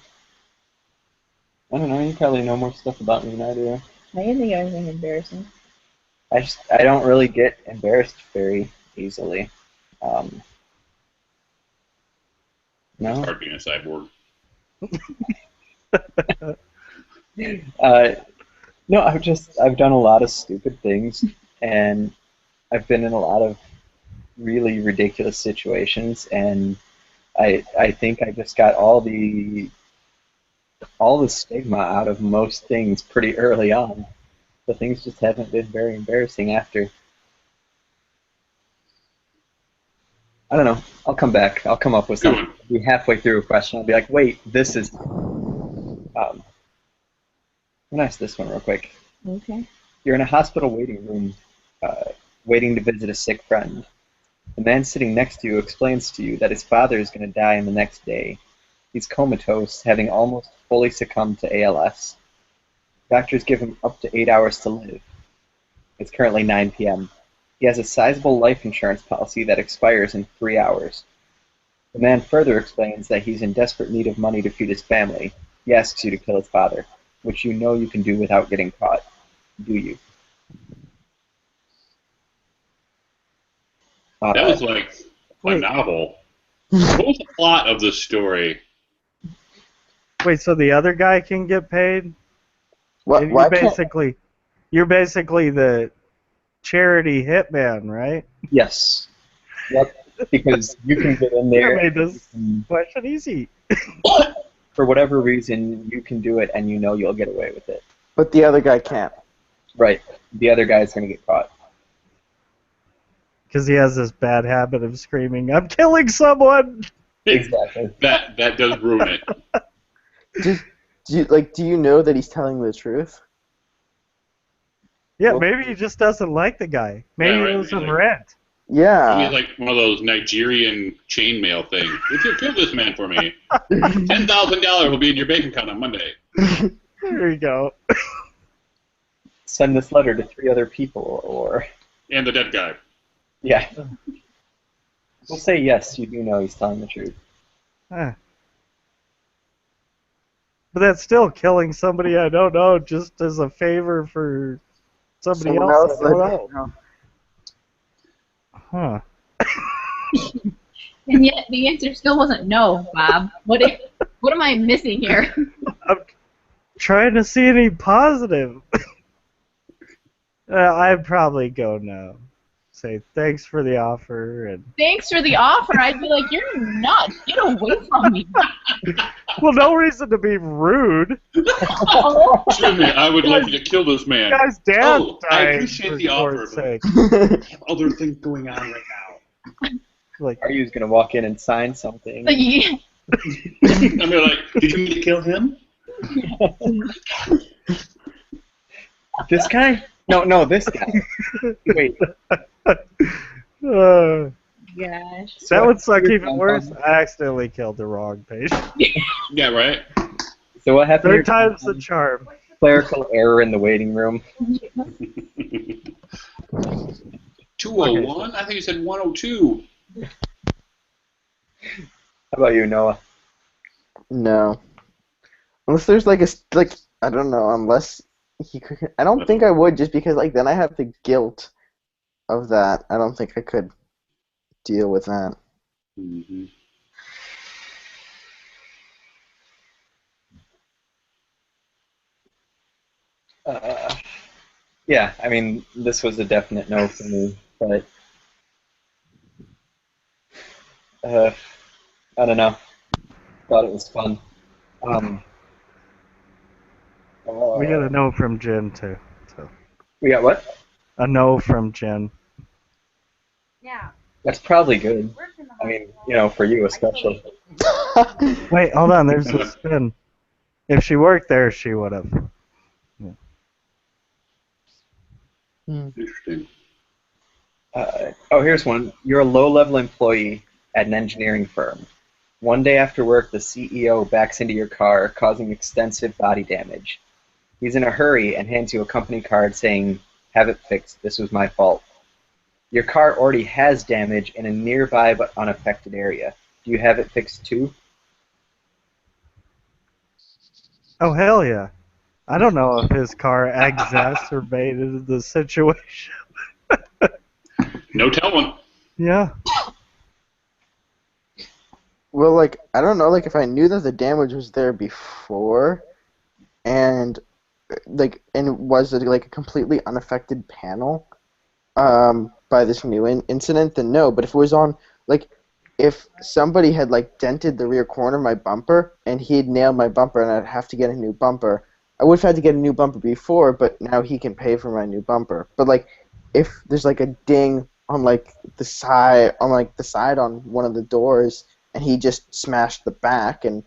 You probably know more stuff about me than I do. I didn't think of anything embarrassing. I don't really get embarrassed very easily. No. Hard being a cyborg. No, I've done a lot of stupid things, and I've been in a lot of really ridiculous situations, and I think I just got all the stigma out of most things pretty early on. So things just haven't been very embarrassing after. I don't know. I'll come back. I'll come up with Good something. Be halfway through a question. I'll be like, wait, this is. I'm gonna ask this one real quick. Okay. You're in a hospital waiting room, waiting to visit a sick friend. The man sitting next to you explains to you that his father is going to die in the next day. He's comatose, having almost fully succumbed to ALS. Doctors give him up to 8 hours to live. It's currently 9 p.m. He has a sizable life insurance policy that expires in 3 hours. The man further explains that he's in desperate need of money to feed his family. He asks you to kill his father, which you know you can do without getting caught. Do you? That was like a Wait. novel. What was the plot of this story? Wait, so the other guy can get paid? What? And What? You're basically the charity hitman, right? Yes. Yep. Because you can get in You there. made this and question easy. for whatever reason, you can do it, and you know you'll get away with it. But the other guy can't. Right. The other guy's going to get caught. Because he has this bad habit of screaming, "I'm killing someone!" Exactly. That does ruin it. Do you know that he's telling the truth? Yeah, Well- maybe he just doesn't like the guy. Maybe Yeah, he right, owes him maybe. rent. Yeah. He's like one of those Nigerian chainmail things. If you kill this man for me, $10,000 will be in your bank account on Monday. There you go. Send this letter to 3 other people, or And the dead guy. yeah. We'll say yes. You do know he's telling the truth. Huh. But that's still killing somebody I don't know just as a favor for somebody Someone else I that- don't know. Huh. And yet the answer still wasn't no, Bob. What am I missing here? I'm trying to see any positive. I'd probably go no. Say thanks for the offer and Thanks for the offer. I'd be like, you're nuts. Get away from me. well, no reason to be rude. Excuse me, I would like you to kill this man. Guy's dad Oh, I died, appreciate for the offer, Lord's but sake. I have other things going on right now. Like, Are you gonna walk in and sign something? Like, yeah. I'm gonna like, did you mean to kill him? This guy? No, this guy. Wait. uh, Gosh. that would suck even worse. I accidentally killed the wrong patient. Yeah, right. So what happened? Third time's the charm. Clerical error in the waiting room. 201? I think you said 102. How about you, Noah? No. Unless there's I don't know, unless he could, I don't think I would, just because then I have the guilt of that. I don't think I could deal with that. Mm-hmm. Yeah, I mean, this was a definite no for me, but I don't know. Thought it was fun. We got a no from Jen too. So We got what? a no from Jen. Yeah. That's probably good. Worked in the I mean, hospital. for you especially. Wait, hold on. There's a spin. If she worked there, she would have. Interesting. Here's one. You're a low-level employee at an engineering firm. One day after work, the CEO backs into your car, causing extensive body damage. He's in a hurry and hands you a company card saying, "Have it fixed. This was my fault." Your car already has damage in a nearby but unaffected area. Do you have it fixed too? Oh, hell yeah. I don't know if his car exacerbated the situation. No telling. Yeah. Well, I don't know, if I knew that the damage was there before, and and it was a completely unaffected panel, by this new incident, then no. But if it was on, if somebody had dented the rear corner of my bumper and he had nailed my bumper and I'd have to get a new bumper, I would have had to get a new bumper before, but now he can pay for my new bumper. But if there's a ding on the side on one of the doors and he just smashed the back and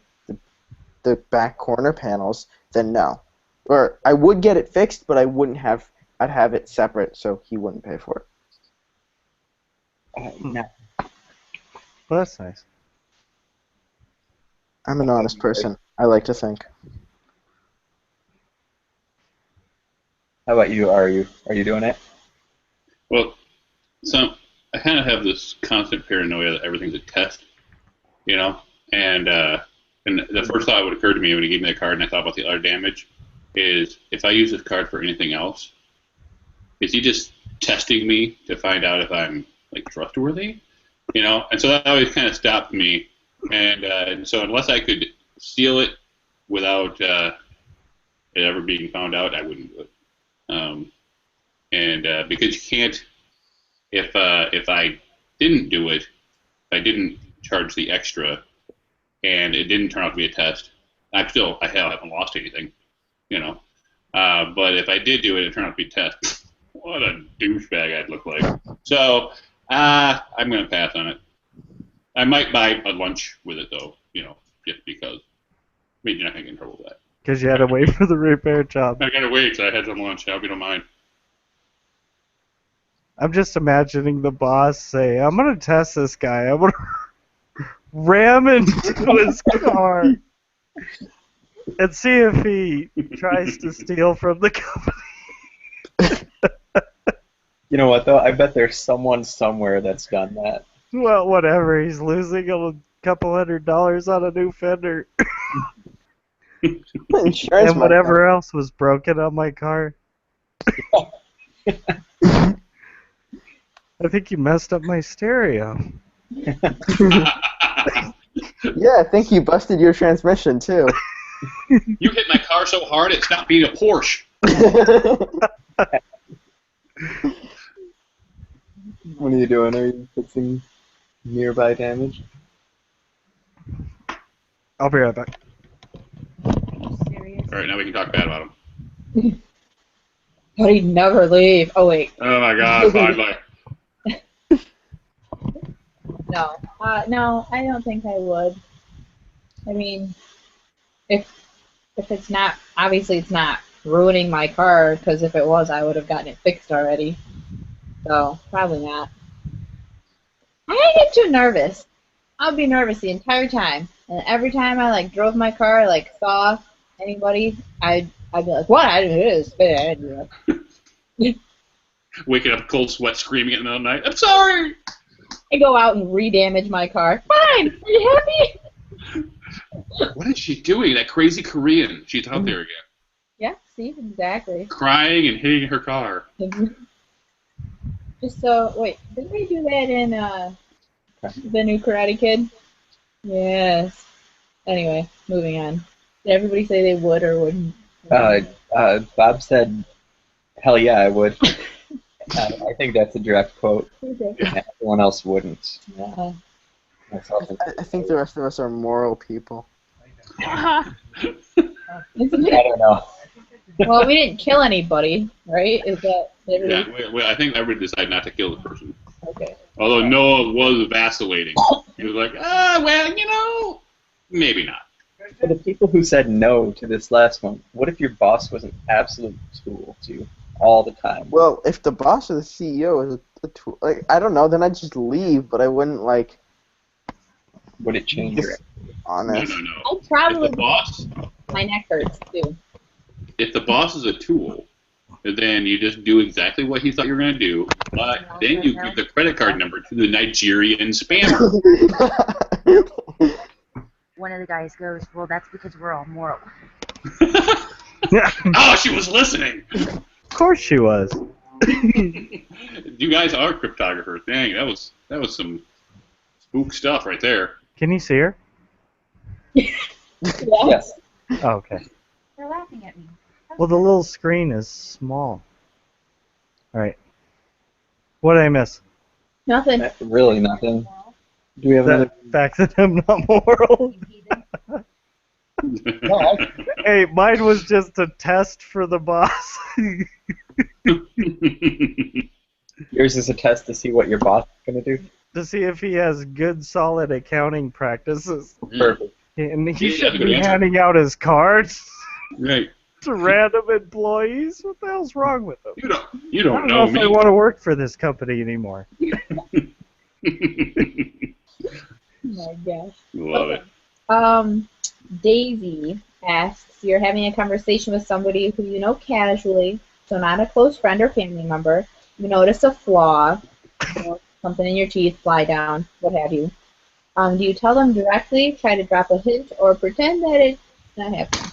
the back corner panels, then no. Or I would get it fixed, but I'd have it separate so he wouldn't pay for it. No. Well, that's nice. I'm an honest person, I like to think. How about you? Are you doing it? Well, so I kind of have this constant paranoia that everything's a test, and the first thought that would occur to me when he gave me the card and I thought about the other damage is, if I use this card for anything else, is he just testing me to find out if I'm trustworthy? And so that always kind of stopped me, and so unless I could seal it without it ever being found out, I wouldn't do it. Because you can't, if I didn't do it, if I didn't charge the extra, and it didn't turn out to be a test, I haven't lost anything, But if I did do it, it turned out to be a test. What a douchebag I'd look like. So I'm gonna pass on it. I might buy a lunch with it though, just because. I mean, you're not gonna get in trouble with that. Because you had to wait for the repair job. I gotta wait because I had some lunch. I hope you don't mind. I'm just imagining the boss say, "I'm going to test this guy. I'm going to ram into his car and see if he tries to steal from the company." You know what, though? I bet there's someone somewhere that's done that. Well, whatever. He's losing a couple $100 on a new fender. Insurance And whatever else was broken on my car. I think you messed up my stereo. Yeah, I think you busted your transmission too. You hit my car so hard it stopped being a Porsche. What are you doing? Are you fixing nearby damage? I'll be right back. Serious. All right, now we can talk bad about him. But he'd never leave. Oh wait, Oh my God! Finally. no, no, I don't think I would. I mean, if it's not, obviously it's not ruining my car, because if it was, I would have gotten it fixed already. So probably not. I get too nervous. I'll be nervous the entire time, and every time I like drove my car, like saw anybody, I'd be like, "What? I didn't do this. I didn't do that." Waking up cold sweat, screaming in the middle of the night. I'm sorry. I go out and re-damage my car. Fine. Are you happy? What is she doing? That crazy Korean. She's out there again, Yeah. See, exactly. crying and hitting her car. Just so wait, did they do that in the new Karate Kid? Yes. Anyway, moving on. Did everybody say they would or wouldn't? Bob said, "Hell yeah, I would." I think that's a direct quote. Okay. Everyone else wouldn't. Uh, Myself I think the rest of us are moral people. isn't I it? don't know. Well, we didn't kill anybody, right? Is that Yeah, everybody? I think everybody decided not to kill the person. Okay. Although Noah was vacillating. He was like, well, maybe not. For the people who said no to this last one, what if your boss was an absolute tool to you all the time? Well, if the boss or the CEO is a tool, like I don't know, then I'd just leave, but I wouldn't like Would it change your... No, honest. no, no. I'd probably. If the boss, My neck hurts too. if the boss is a tool, then you just do exactly what he thought you were going to do, but then you give the credit card number to the Nigerian spammer. One of the guys goes, well, that's because we're all moral. Oh, she was listening. Of course she was. You guys are cryptographers. Dang, that was some spook stuff right there. Can you see her? Yes. Oh, okay. They're laughing at me. Well, the little screen is small. All right. What did I miss? Nothing. Really nothing. Do we have another... The fact that I'm not moral. No, Hey, mine was just a test for the boss. yours is a test to see what your boss is going to do. To see if he has good, solid accounting practices. Perfect. And he Yeah, should good be answer. handing out his cards Right. to random employees. What the hell's wrong with them? You I don't don't know if I me. want to work for this company anymore. Oh my gosh. Love it. Daisy asks, you're having a conversation with somebody who you know casually, so not a close friend or family member. You notice a flaw, something in your teeth, fly down, what have you. Do you tell them directly, try to drop a hint, or pretend that it's not happening?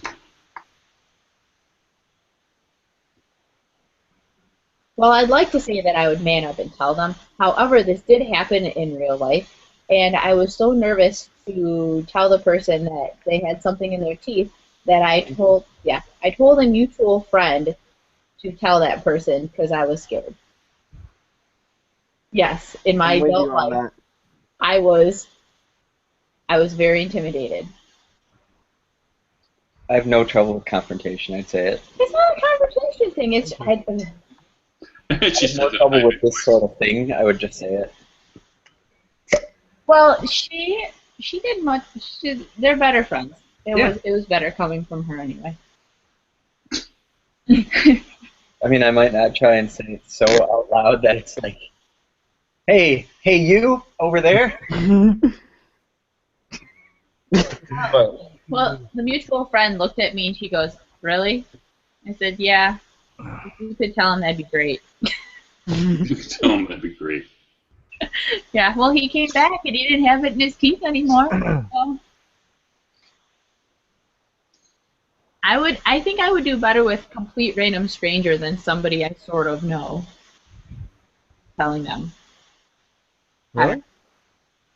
Well, I'd like to say that I would man up and tell them. However, this did happen in real life, and I was so nervous to tell the person that they had something in their teeth that I told a mutual friend to tell that person because I was scared. Yes, in my I'm with adult you on life, that. I was very intimidated. I have no trouble with confrontation, I'd say it. It's not a confrontation thing. It's I She have no says it. trouble with this sort of thing, I would just say it. well, she did much. They're better friends. Yeah. It was better coming from her anyway. I mean, I might not try and say it so out loud that it's like, hey, you over there? But Well, the mutual friend looked at me and she goes, "Really?" I said, "Yeah. If you could tell him, that'd be great." You can tell him that'd be great. Yeah. Well, he came back and he didn't have it in his teeth anymore. So I think I would do better with complete random stranger than somebody I sort of know. Telling them. Really?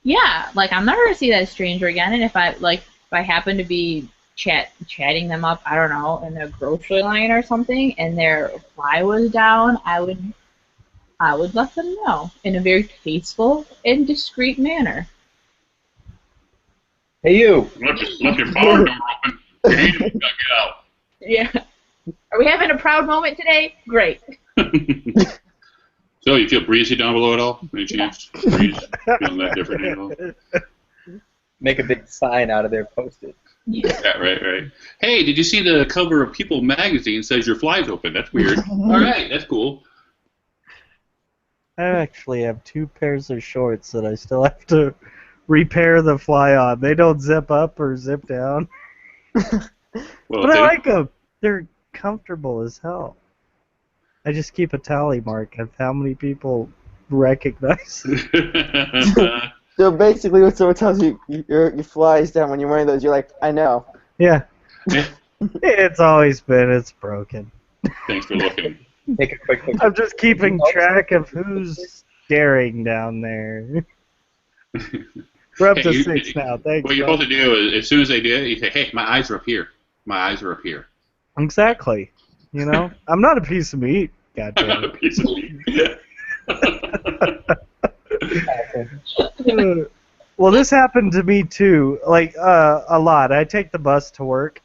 Yeah, like I'm never gonna see that stranger again. And if I happen to be chatting them up, I don't know, in the grocery line or something, and their fly was down, I would let them know in a very tasteful and discreet manner. Hey, you. Left your bar door open. You need to get Yeah. Are we having a proud moment today? Great. out. So, you feel breezy down below at all? Any chance? Breeze? Feeling that different at all? Make a big sign out of there, post it. Yeah, right. Hey, did you see the cover of People magazine says your fly's open? That's weird. All right, that's cool. I actually have 2 pairs of shorts that I still have to repair the fly on. They don't zip up or zip down. Well, But I like them. They're comfortable as hell. I just keep a tally mark of how many people recognize. So basically, when someone tells you your fly is down when you're wearing those, you're like, I know. Yeah. Yeah. It's always been. It's broken. Thanks for looking. Take a quick picture. I'm just keeping track of who's staring down there. We're up Hey, to 6 now. Thanks. What you're bud. supposed to do is, as soon as they do it, you say, "Hey, my eyes are up here. My eyes are up here." Exactly. You know, I'm not a piece of meat. I'm Goddamn. not a piece of meat. Well, this happened to me too. Like a lot. I take the bus to work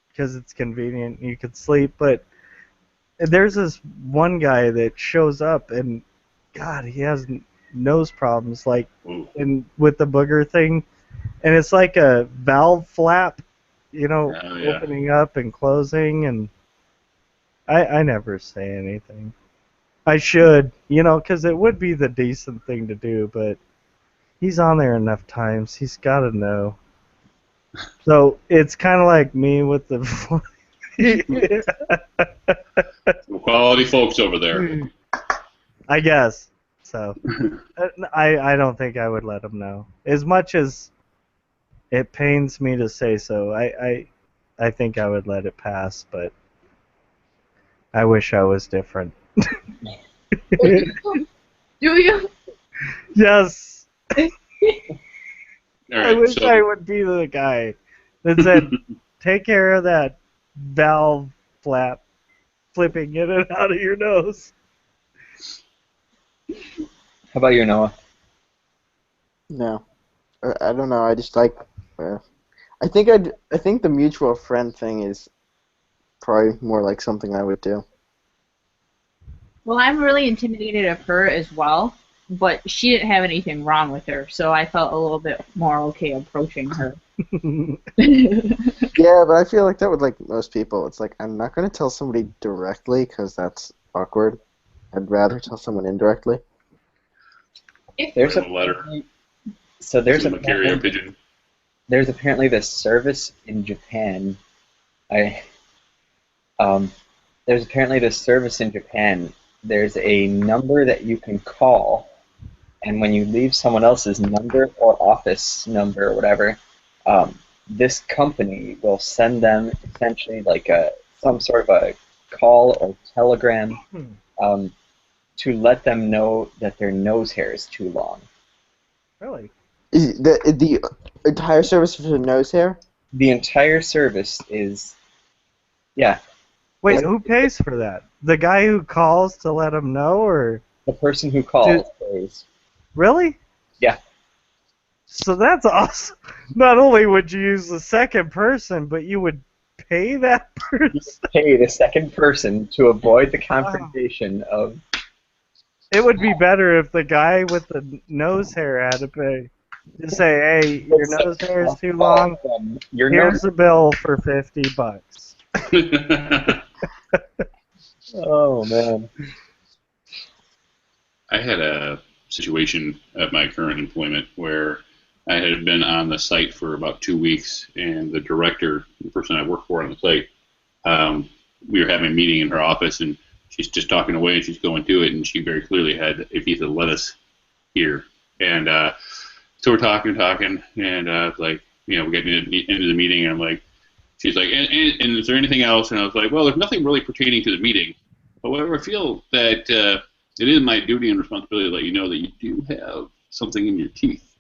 because it's convenient. You could sleep, but there's this one guy that shows up, and God, he has nose problems, like Ooh. with the booger thing, and it's like a valve flap, Oh, yeah. opening up and closing, and I never say anything. I should, because it would be the decent thing to do, but he's on there enough times. He's got to know. So it's kind of like me with the. Some quality folks over there. I guess. So I don't think I would let him know. As much as it pains me to say so, I think I would let it pass, but I wish I was different. Do you? Yes. All I right, wish so I would be the guy that said, take care of that valve flap flipping in and out of your nose. How about you, Noah? No, I don't know. I just like. I think the mutual friend thing is probably more like something I would do. Well, I'm really intimidated of her as well, but she didn't have anything wrong with her, so I felt a little bit more okay approaching her. Yeah, but I feel like that would like most people. It's like I'm not gonna tell somebody directly because that's awkward. I'd rather tell someone indirectly. There's write a letter. So there's Send them a carrier apparently, pigeon. there's apparently this service in Japan. I There's apparently this service in Japan. There's a number that you can call, and when you leave someone else's number or office number or whatever, this company will send them essentially like some sort of a call or telegram to let them know that their nose hair is too long. Really? Is the entire service for nose hair? The entire service is, yeah, Wait, who pays for that? The guy who calls to let him know, or the person who calls pays. really? Yeah. So that's awesome. Not only would you use the second person, but you would pay that person. Pay the second person to avoid the confrontation of. It would be better if the guy with the nose hair had to pay. Just say, hey, your nose hair is too long. Your Here's nose. a bill for $50. Oh man. I had a situation at my current employment where I had been on the site for about 2 weeks, and the director, the person I work for on the site, we were having a meeting in her office, and she's just talking away, and she's going through it, and she very clearly had a piece of lettuce here. And so we're talking, and like, we're getting into the meeting, and I'm like, she's like, and is there anything else? And I was like, well, there's nothing really pertaining to the meeting. However, I feel that it is my duty and responsibility to let you know that you do have something in your teeth.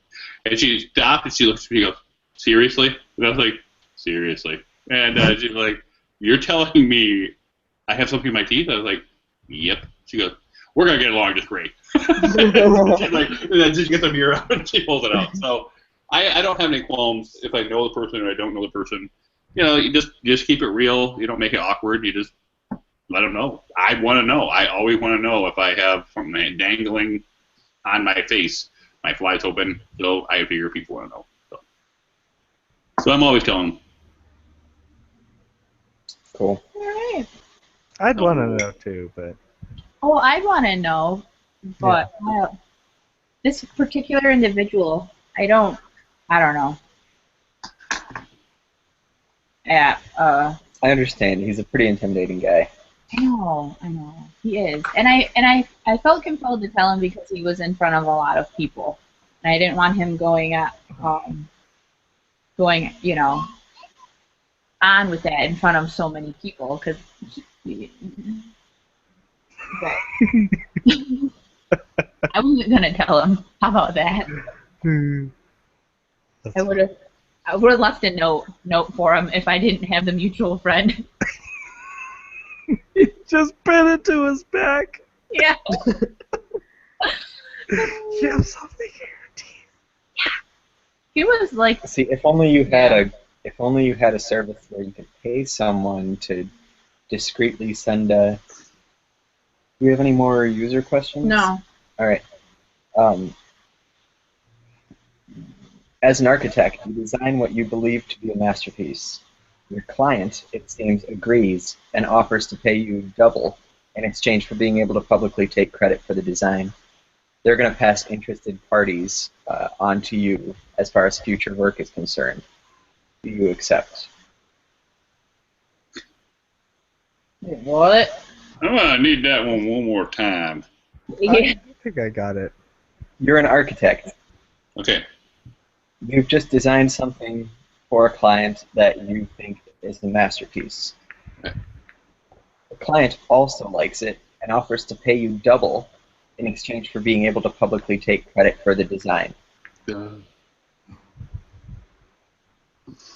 And she stopped and she looks at me and goes, seriously? And I was like, seriously. And she's like, you're telling me I have something in my teeth? I was like, yep. She goes, we're going to get along just great. She's like, and then she gets the mirror out and she pulls it out. So I don't have any qualms if I know the person or I don't know the person. You know, you just keep it real. You don't make it awkward. You just let them know. I want to know. I always want to know if I have something dangling on my face. My fly's open, so I figure people want to know. So I'm always telling them. Cool. All right. I'd want to know too, but Oh, I'd want to know, but this particular individual, I don't know. Yeah. I understand. He's a pretty intimidating guy. I know, he is, and I felt compelled to tell him because he was in front of a lot of people, and I didn't want him going on with that in front of so many people, because. I wasn't gonna tell him. How about that? I would have left a note for him if I didn't have the mutual friend. just pin it to his back. Yeah. You have something in your teeth. He was like. See, if only you had a service where you could pay someone to discreetly send a. Do you have any more user questions? No. All right. As an architect, you design what you believe to be a masterpiece. Your client, it seems, agrees and offers to pay you double in exchange for being able to publicly take credit for the design. They're going to pass interested parties on to you as far as future work is concerned. Do you accept? What? Oh, I need that one more time. Yeah. I think I got it. You're an architect. Okay. You've just designed something for a client that you think is the masterpiece. Okay. The client also likes it and offers to pay you double in exchange for being able to publicly take credit for the design.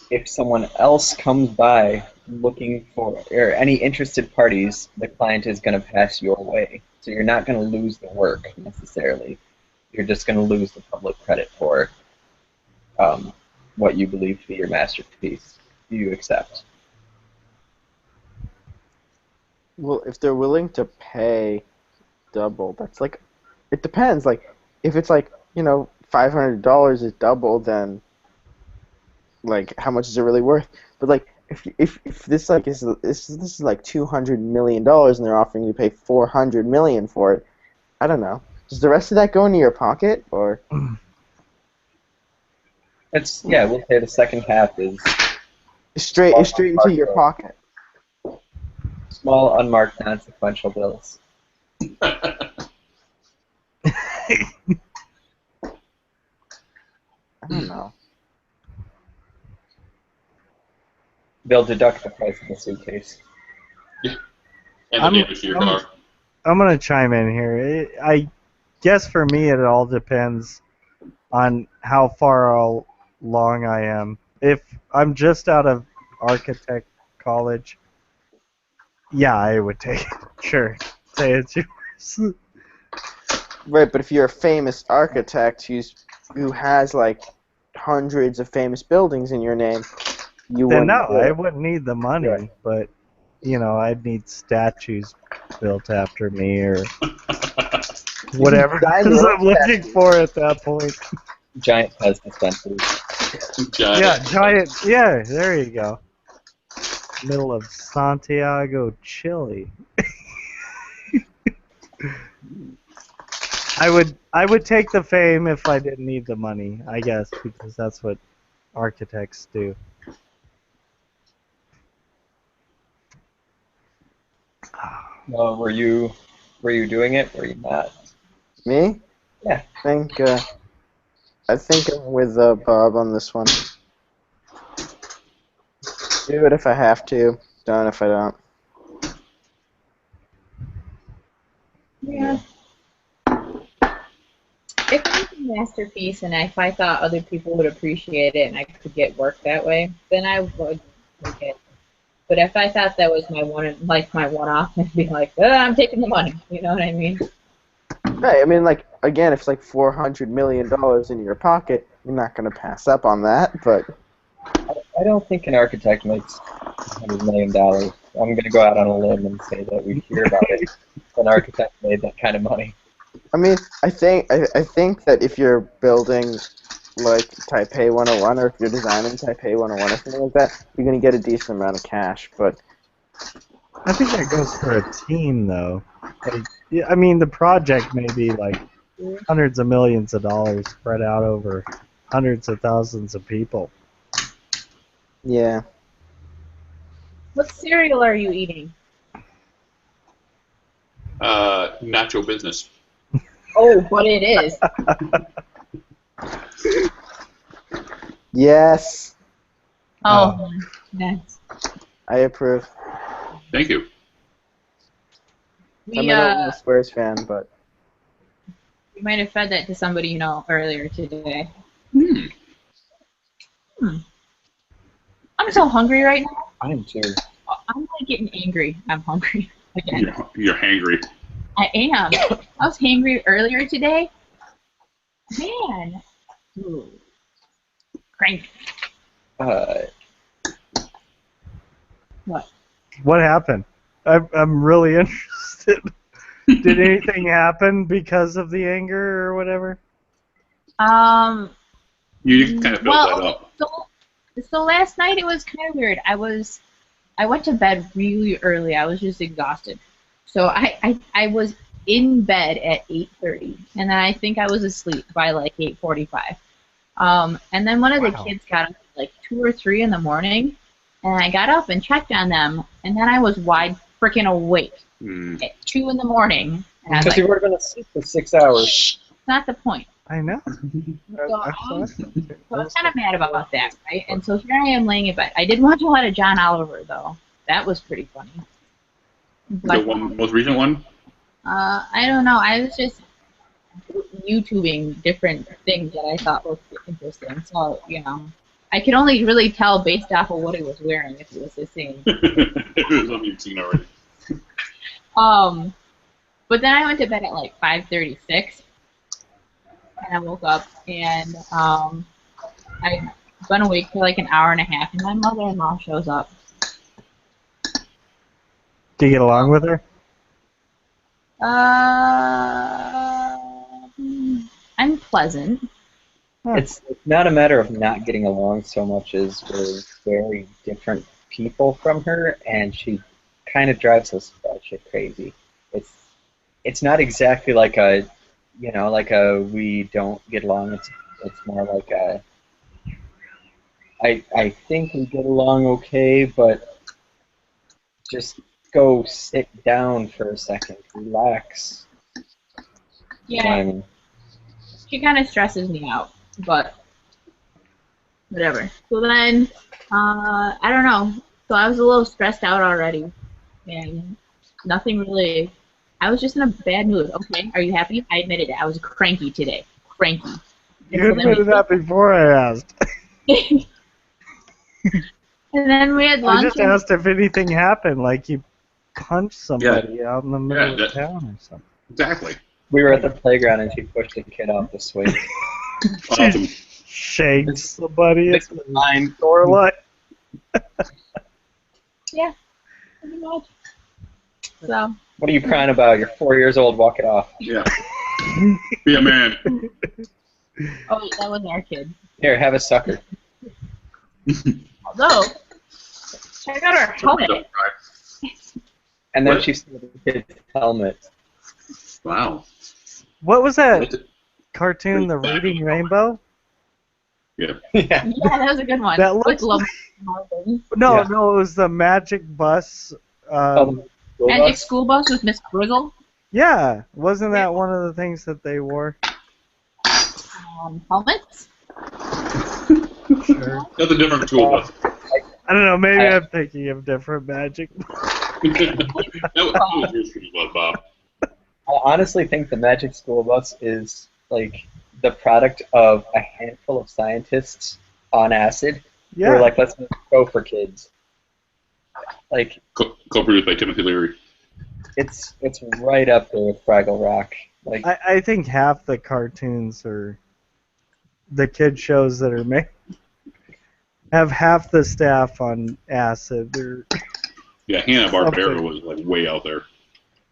If someone else comes by looking for, or any interested parties, the client is going to pass your way. So you're not going to lose the work necessarily. You're just going to lose the public credit for what you believe to be your masterpiece. Do you accept? Well, if they're willing to pay double, that's like, it depends. Like, if it's like, $500 is double, then like, how much is it really worth? But like, if this like is this is like $200 million and they're offering you to pay $400 million for it, I don't know. Does the rest of that go into your pocket, or? We'll say the second half is Straight into your pocket. small, unmarked, non-sequential bills. I don't know. They'll deduct the price of the suitcase. And the damage to your car. I'm gonna chime in here. I guess for me it all depends on how far along I am. If I'm just out of architect college, yeah, I would take it. Sure, say it's yours. Right, but if you're a famous architect who has like hundreds of famous buildings in your name, you Then wouldn't. no, do it. I wouldn't need the money, Right. but I'd need statues built after me or whatever design your I'm own looking statue. for at that point. Giant Pez dispensers. Yeah, giant. Yeah, there you go. Middle of Santiago, Chile. I would take the fame if I didn't need the money, I guess, because that's what architects do. Well, were you doing it? Were you not? Me? Yeah. I think I'm with Bob on this one. Do it if I have to. Don't if I don't. Yeah. If anything masterpiece, and if I thought other people would appreciate it and I could get work that way, then I would take it. But if I thought that was my one-off, I'd be like, I'm taking the money. You know what I mean? Right. I mean, like again, if it's like $400 million in your pocket, you're not gonna pass up on that. But I don't think an architect makes $100 million. I'm going to go out on a limb and say that we hear about it. An architect made that kind of money. I mean, I think that if you're building like Taipei 101, or if you're designing Taipei 101 or something like that, you're gonna get a decent amount of cash. But I think that goes for a team, though. Like, yeah, I mean, the project may be like hundreds of millions of dollars spread out over hundreds of thousands of people. yeah, What cereal are you eating? Nacho business. Oh, but it is. yes, Oh, nice. I approve. Thank you. I'm We an Oakland Squares fan, but we might have fed that to somebody you know earlier today. I'm so hungry right now. I am too. I'm like getting angry. I'm hungry again. You're hangry. I am. I was hangry earlier today. Man. Ooh. Cranky. What? What happened? I'm really interested. Did anything happen because of the anger or whatever? You kind of built that up. So last night it was kind of weird. I went to bed really early. I was just exhausted. So I was in bed at 8:30, and then I think I was asleep by like 8:45. And then one of the kids got up at like 2 or 3 in the morning, and I got up and checked on them, and then I was wide freaking awake at 2 in the morning. And I was Because like, you were going to sleep for 6 hours. that's not the point. I know. So I was kind of mad about that, right? And so here I am laying in bed. I did watch a lot of John Oliver, though. That was pretty funny. The most recent one? I don't know. I was just YouTubing different things that I thought looked interesting. So, I could only really tell based off of what he was wearing if it was the same. It was something you've seen already. But then I went to bed at like 5:36. And I woke up, and I'd been awake for like an hour and a half, and my mother-in-law shows up. Do you get along with her? I'm pleasant. It's not a matter of not getting along so much as we're very different people from her, and she kind of drives us batshit crazy. It's not exactly like a we don't get along. It's more like I think we get along okay, but just go sit down for a second, relax. Yeah, she kind of stresses me out, but whatever. So then, I don't know. So I was a little stressed out already, and nothing really. I was just in a bad mood. Okay, are you happy? I admitted it. I was cranky today. Cranky. You admitted that before I asked. And then we had lunch. I just asked if anything happened, like you punched somebody out in the middle of town or something. Exactly. We were at the playground and she pushed a kid off the swing. She shanked somebody at the line. door line. Yeah, pretty much. So. What are you crying about? You're 4 years old. Walk it off. Yeah. Be a man. Oh, that was our kid. Here, have a sucker. Although, check out her helmet. And then she stole the kid's helmet. Wow. What was that cartoon, The Reading Rainbow? Yeah. Yeah, that was a good one. That looks like... No, it was the Magic Bus. Magic School Bus with Miss Grizzle? Yeah, wasn't that one of the things that they wore? Helmets? Sure. That's a different school bus. I don't know, maybe I'm thinking of different Magic. That was your school bus, Bob. I honestly think the Magic School Bus is like the product of a handful of scientists on acid who were Yeah. like, let's make a show for kids. Like, Co-produced by Timothy Leary. it's right up there with Fraggle Rock. Like, I think half the cartoons are the kid shows that are made have half the staff on acid. Yeah, Hanna-Barbera Something. was like way out there.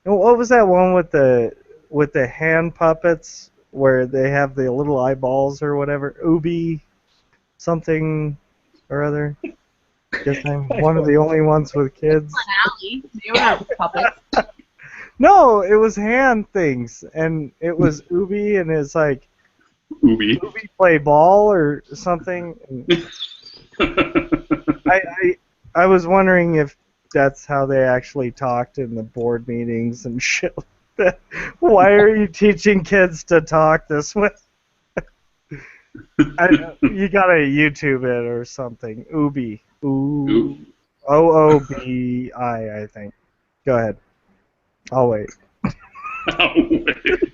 What was that one with the hand puppets where they have the little eyeballs or whatever? Ubi something or other. Guess I'm one of the only ones with kids. Alley. They were puppets. No, it was hand things, and it was Ubi, and it's like Ubi. Ubi play ball or something. I was wondering if that's how they actually talked in the board meetings and shit. Why are you teaching kids to talk this way? You gotta YouTube it or something. Ubi. Ooh. OOBI, I think. Go ahead. I'll wait. Oh, wait.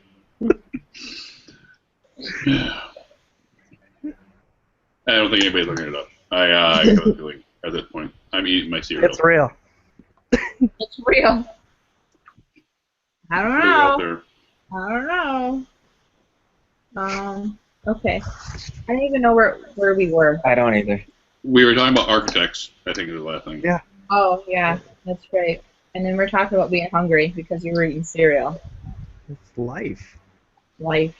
I don't think anybody's looking it up. I got a feeling at this point. I'm eating my cereal. It's real. It's real. I don't Way out know. there. I don't know. Okay. I don't even know where we were. I don't either. We were talking about architects, I think is the last thing. Yeah. Oh, yeah. That's right. And then we're talking about being hungry because you were eating cereal. It's life. Life.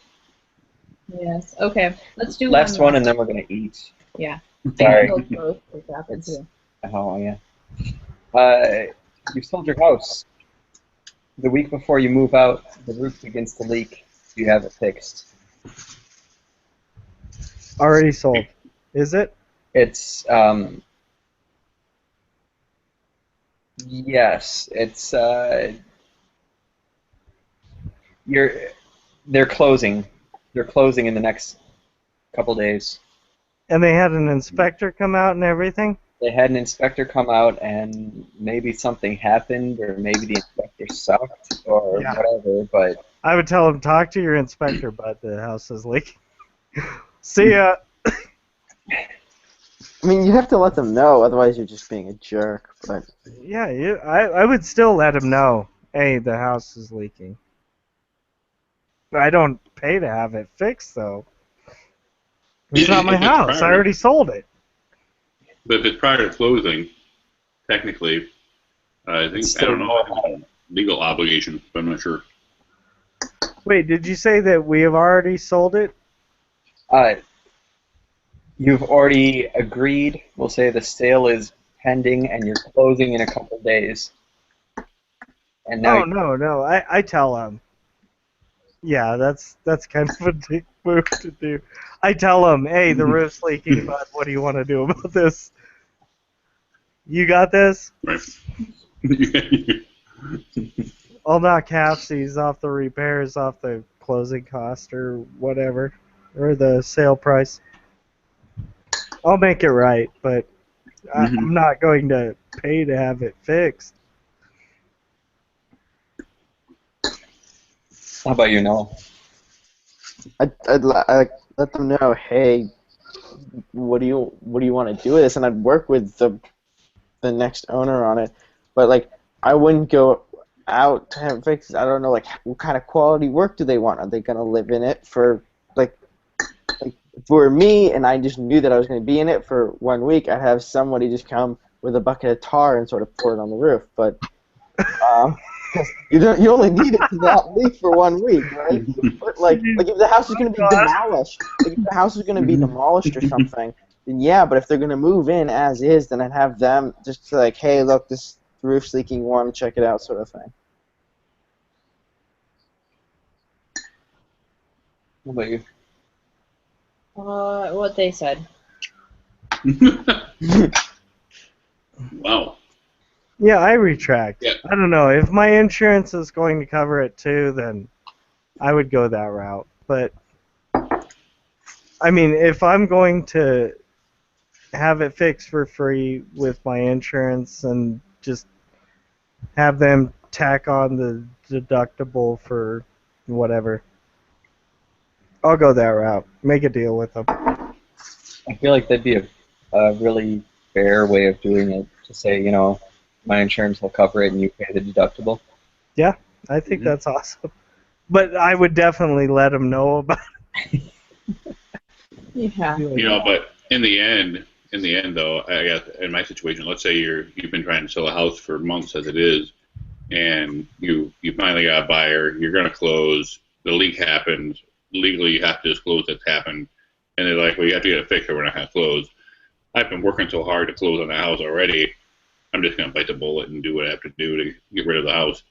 Yes. Okay. Let's do Last one one, and then we're gonna eat. Yeah. Sorry. Both happen too. Oh yeah. You sold your house. The week before you move out, the roof begins to leak. You have it fixed. Already sold. Is it? It's yes. It's they're closing. They're closing in the next couple days. And they had an inspector come out and everything? They had an inspector come out, and maybe something happened, or maybe the inspector sucked, or Yeah. whatever. But I would tell him, talk to your inspector, but the house is leaking. See ya. I mean, you have to let them know, otherwise you're just being a jerk. But Yeah, I would still let him know, hey, the house is leaking. I don't pay to have it fixed, though. It's not my If it's house. I prior- already sold it. But if it's prior to closing, technically, I think It's I don't still know. I think it's a legal obligation, but I'm not sure. Wait, did you say that we have already sold it? you've already agreed. We'll say the sale is pending, and you're closing in a couple days. And now No. I tell him. Yeah, that's kind of a dick move to do. I tell him, hey, the roof's leaking, bud. What do you want to do about this? You got this? Right. I'll knock halfsies off the repairs, off the closing cost or whatever, or the sale price. I'll make it right, but I'm not going to pay to have it fixed. how about you, Noel? I'd let them know, hey, what do you want to do with this? And I'd work with the next owner on it. But like, I wouldn't go out to have it fixed. I don't know, like, what kind of quality work do they want? Are they gonna live in it for like for me? And I just knew that I was gonna be in it for 1 week. I'd have somebody just come with a bucket of tar and sort of pour it on the roof. But you only need it to not leak for 1 week, right? But like if the house is gonna be demolished, like if the house is gonna be demolished or something, then yeah. But if they're gonna move in as is, then I'd have them just like, hey, look, this roof's leaking. Want to check it out, sort of thing. How about you? What they said. Wow. Yeah, I retract. Yeah. I don't know. If my insurance is going to cover it too, then I would go that route. But, I mean, if I'm going to have it fixed for free with my insurance and just have them tack on the deductible for whatever, I'll go that route. Make a deal with them. I feel like that'd be a really fair way of doing it. To say, my insurance will cover it and you pay the deductible. Yeah, I think that's awesome. But I would definitely let them know about it. Yeah. But in the end, though, I guess in my situation, let's say you've been trying to sell a house for months as it is, and you finally got a buyer, you're going to close, the leak happens, legally you have to disclose that's happened, and they're like, well, you have to get it fixed or we're not going to close. I've been working so hard to close on the house already, I'm just going to bite the bullet and do what I have to do to get rid of the house.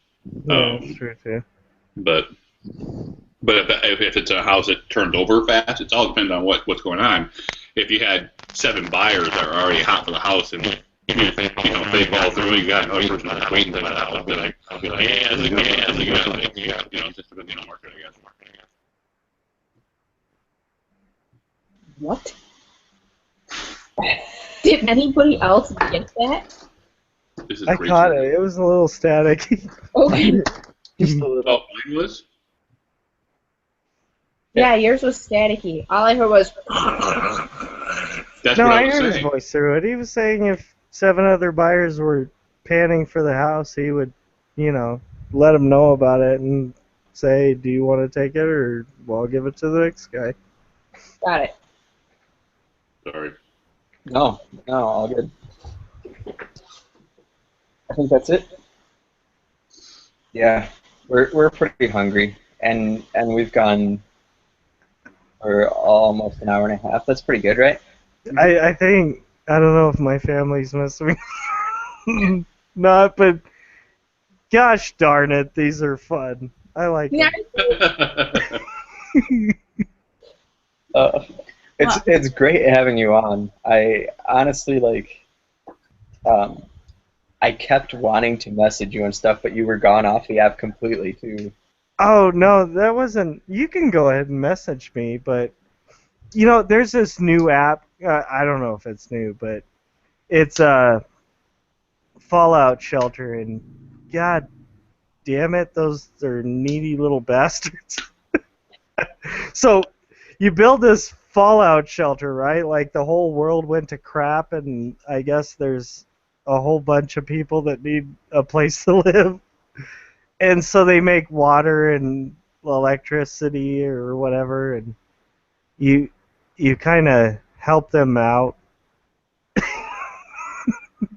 Yeah, that's true too. But if it's a house that turns over fast, it's all depends on what's going on. If you had 7 buyers that are already hot for the house and if they fall through, you got another person that's waiting for the house. I'll be like, yeah, it's just because market, I guess. What? Did anybody else get that? This is I caught it. It was a little staticky. Okay. Just a little. Oh, mine was? Yeah, yours was staticky. All I heard was. That's No, what I I was heard his saying. voice through it. He was saying if 7 other buyers were panning for the house, he would, let them know about it and say, do you want to take it or, well, I'll give it to the next guy. Got it. Sorry. No, all good. I think that's it. Yeah, we're pretty hungry, and we've gone for almost an hour and a half. That's pretty good, right? I think, I don't know if my family's missing me. Not, but gosh darn it, these are fun. I like Yeah. them. It's great having you on. I honestly I kept wanting to message you and stuff, but you were gone off the app completely too. Oh, no, that wasn't... You can go ahead and message me, but, there's this new app. I don't know if it's new, but it's a Fallout shelter, and god damn it, those are needy little bastards. So, you build this Fallout shelter, right? Like, the whole world went to crap, and I guess there's a whole bunch of people that need a place to live. And so they make water and electricity or whatever, and you kind of help them out.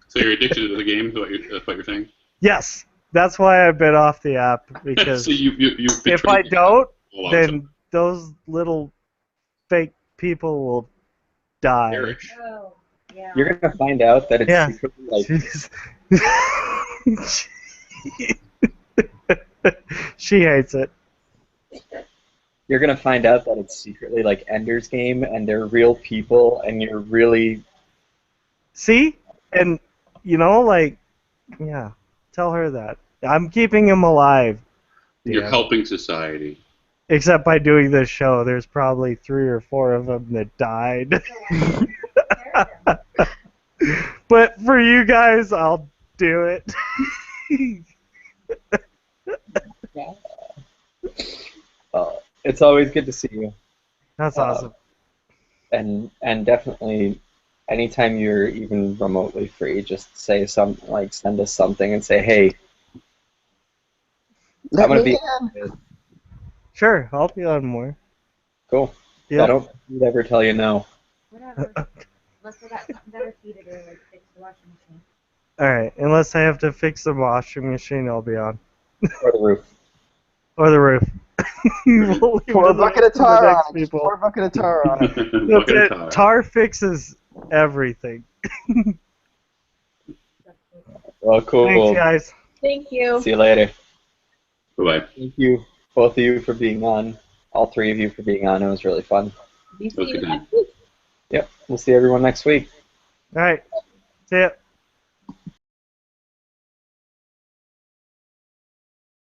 So you're addicted to the game? That's what you're saying? Yes, that's why I've been off the app, because So you if I don't, then those little fake people will die. perish. Oh, yeah. You're gonna find out that it's Yeah. secretly like She hates it. you're gonna find out that it's secretly like Ender's Game, and they're real people, and you're really See? And, yeah, tell her that. I'm keeping him alive. You're damn. helping society. Except by doing this show, there's probably 3 or 4 of them that died. But for you guys, I'll do it. it's always good to see you. That's awesome. And definitely anytime you're even remotely free, just say something, like send us something and say, hey, I'm gonna be Sure, I'll be on more. cool. Yep. I don't ever tell you no. Whatever. Unless I got something better for you to do, like fix the washing machine. Alright, unless I have to fix the washing machine, I'll be on. Or the roof. Or the roof. We'll leave Pour it a bucket to of the tar next on it. Just people. pour a bucket of tar on it. That's Bucket of it. tar. Tar fixes everything. Well, cool. Thanks, guys. Thank you. See you later. Bye-bye. Thank you, both of you, for being on. All 3 of you for being on. It was really fun. See Okay, you then. next week. Yep. We'll see everyone next week. Alright. See ya.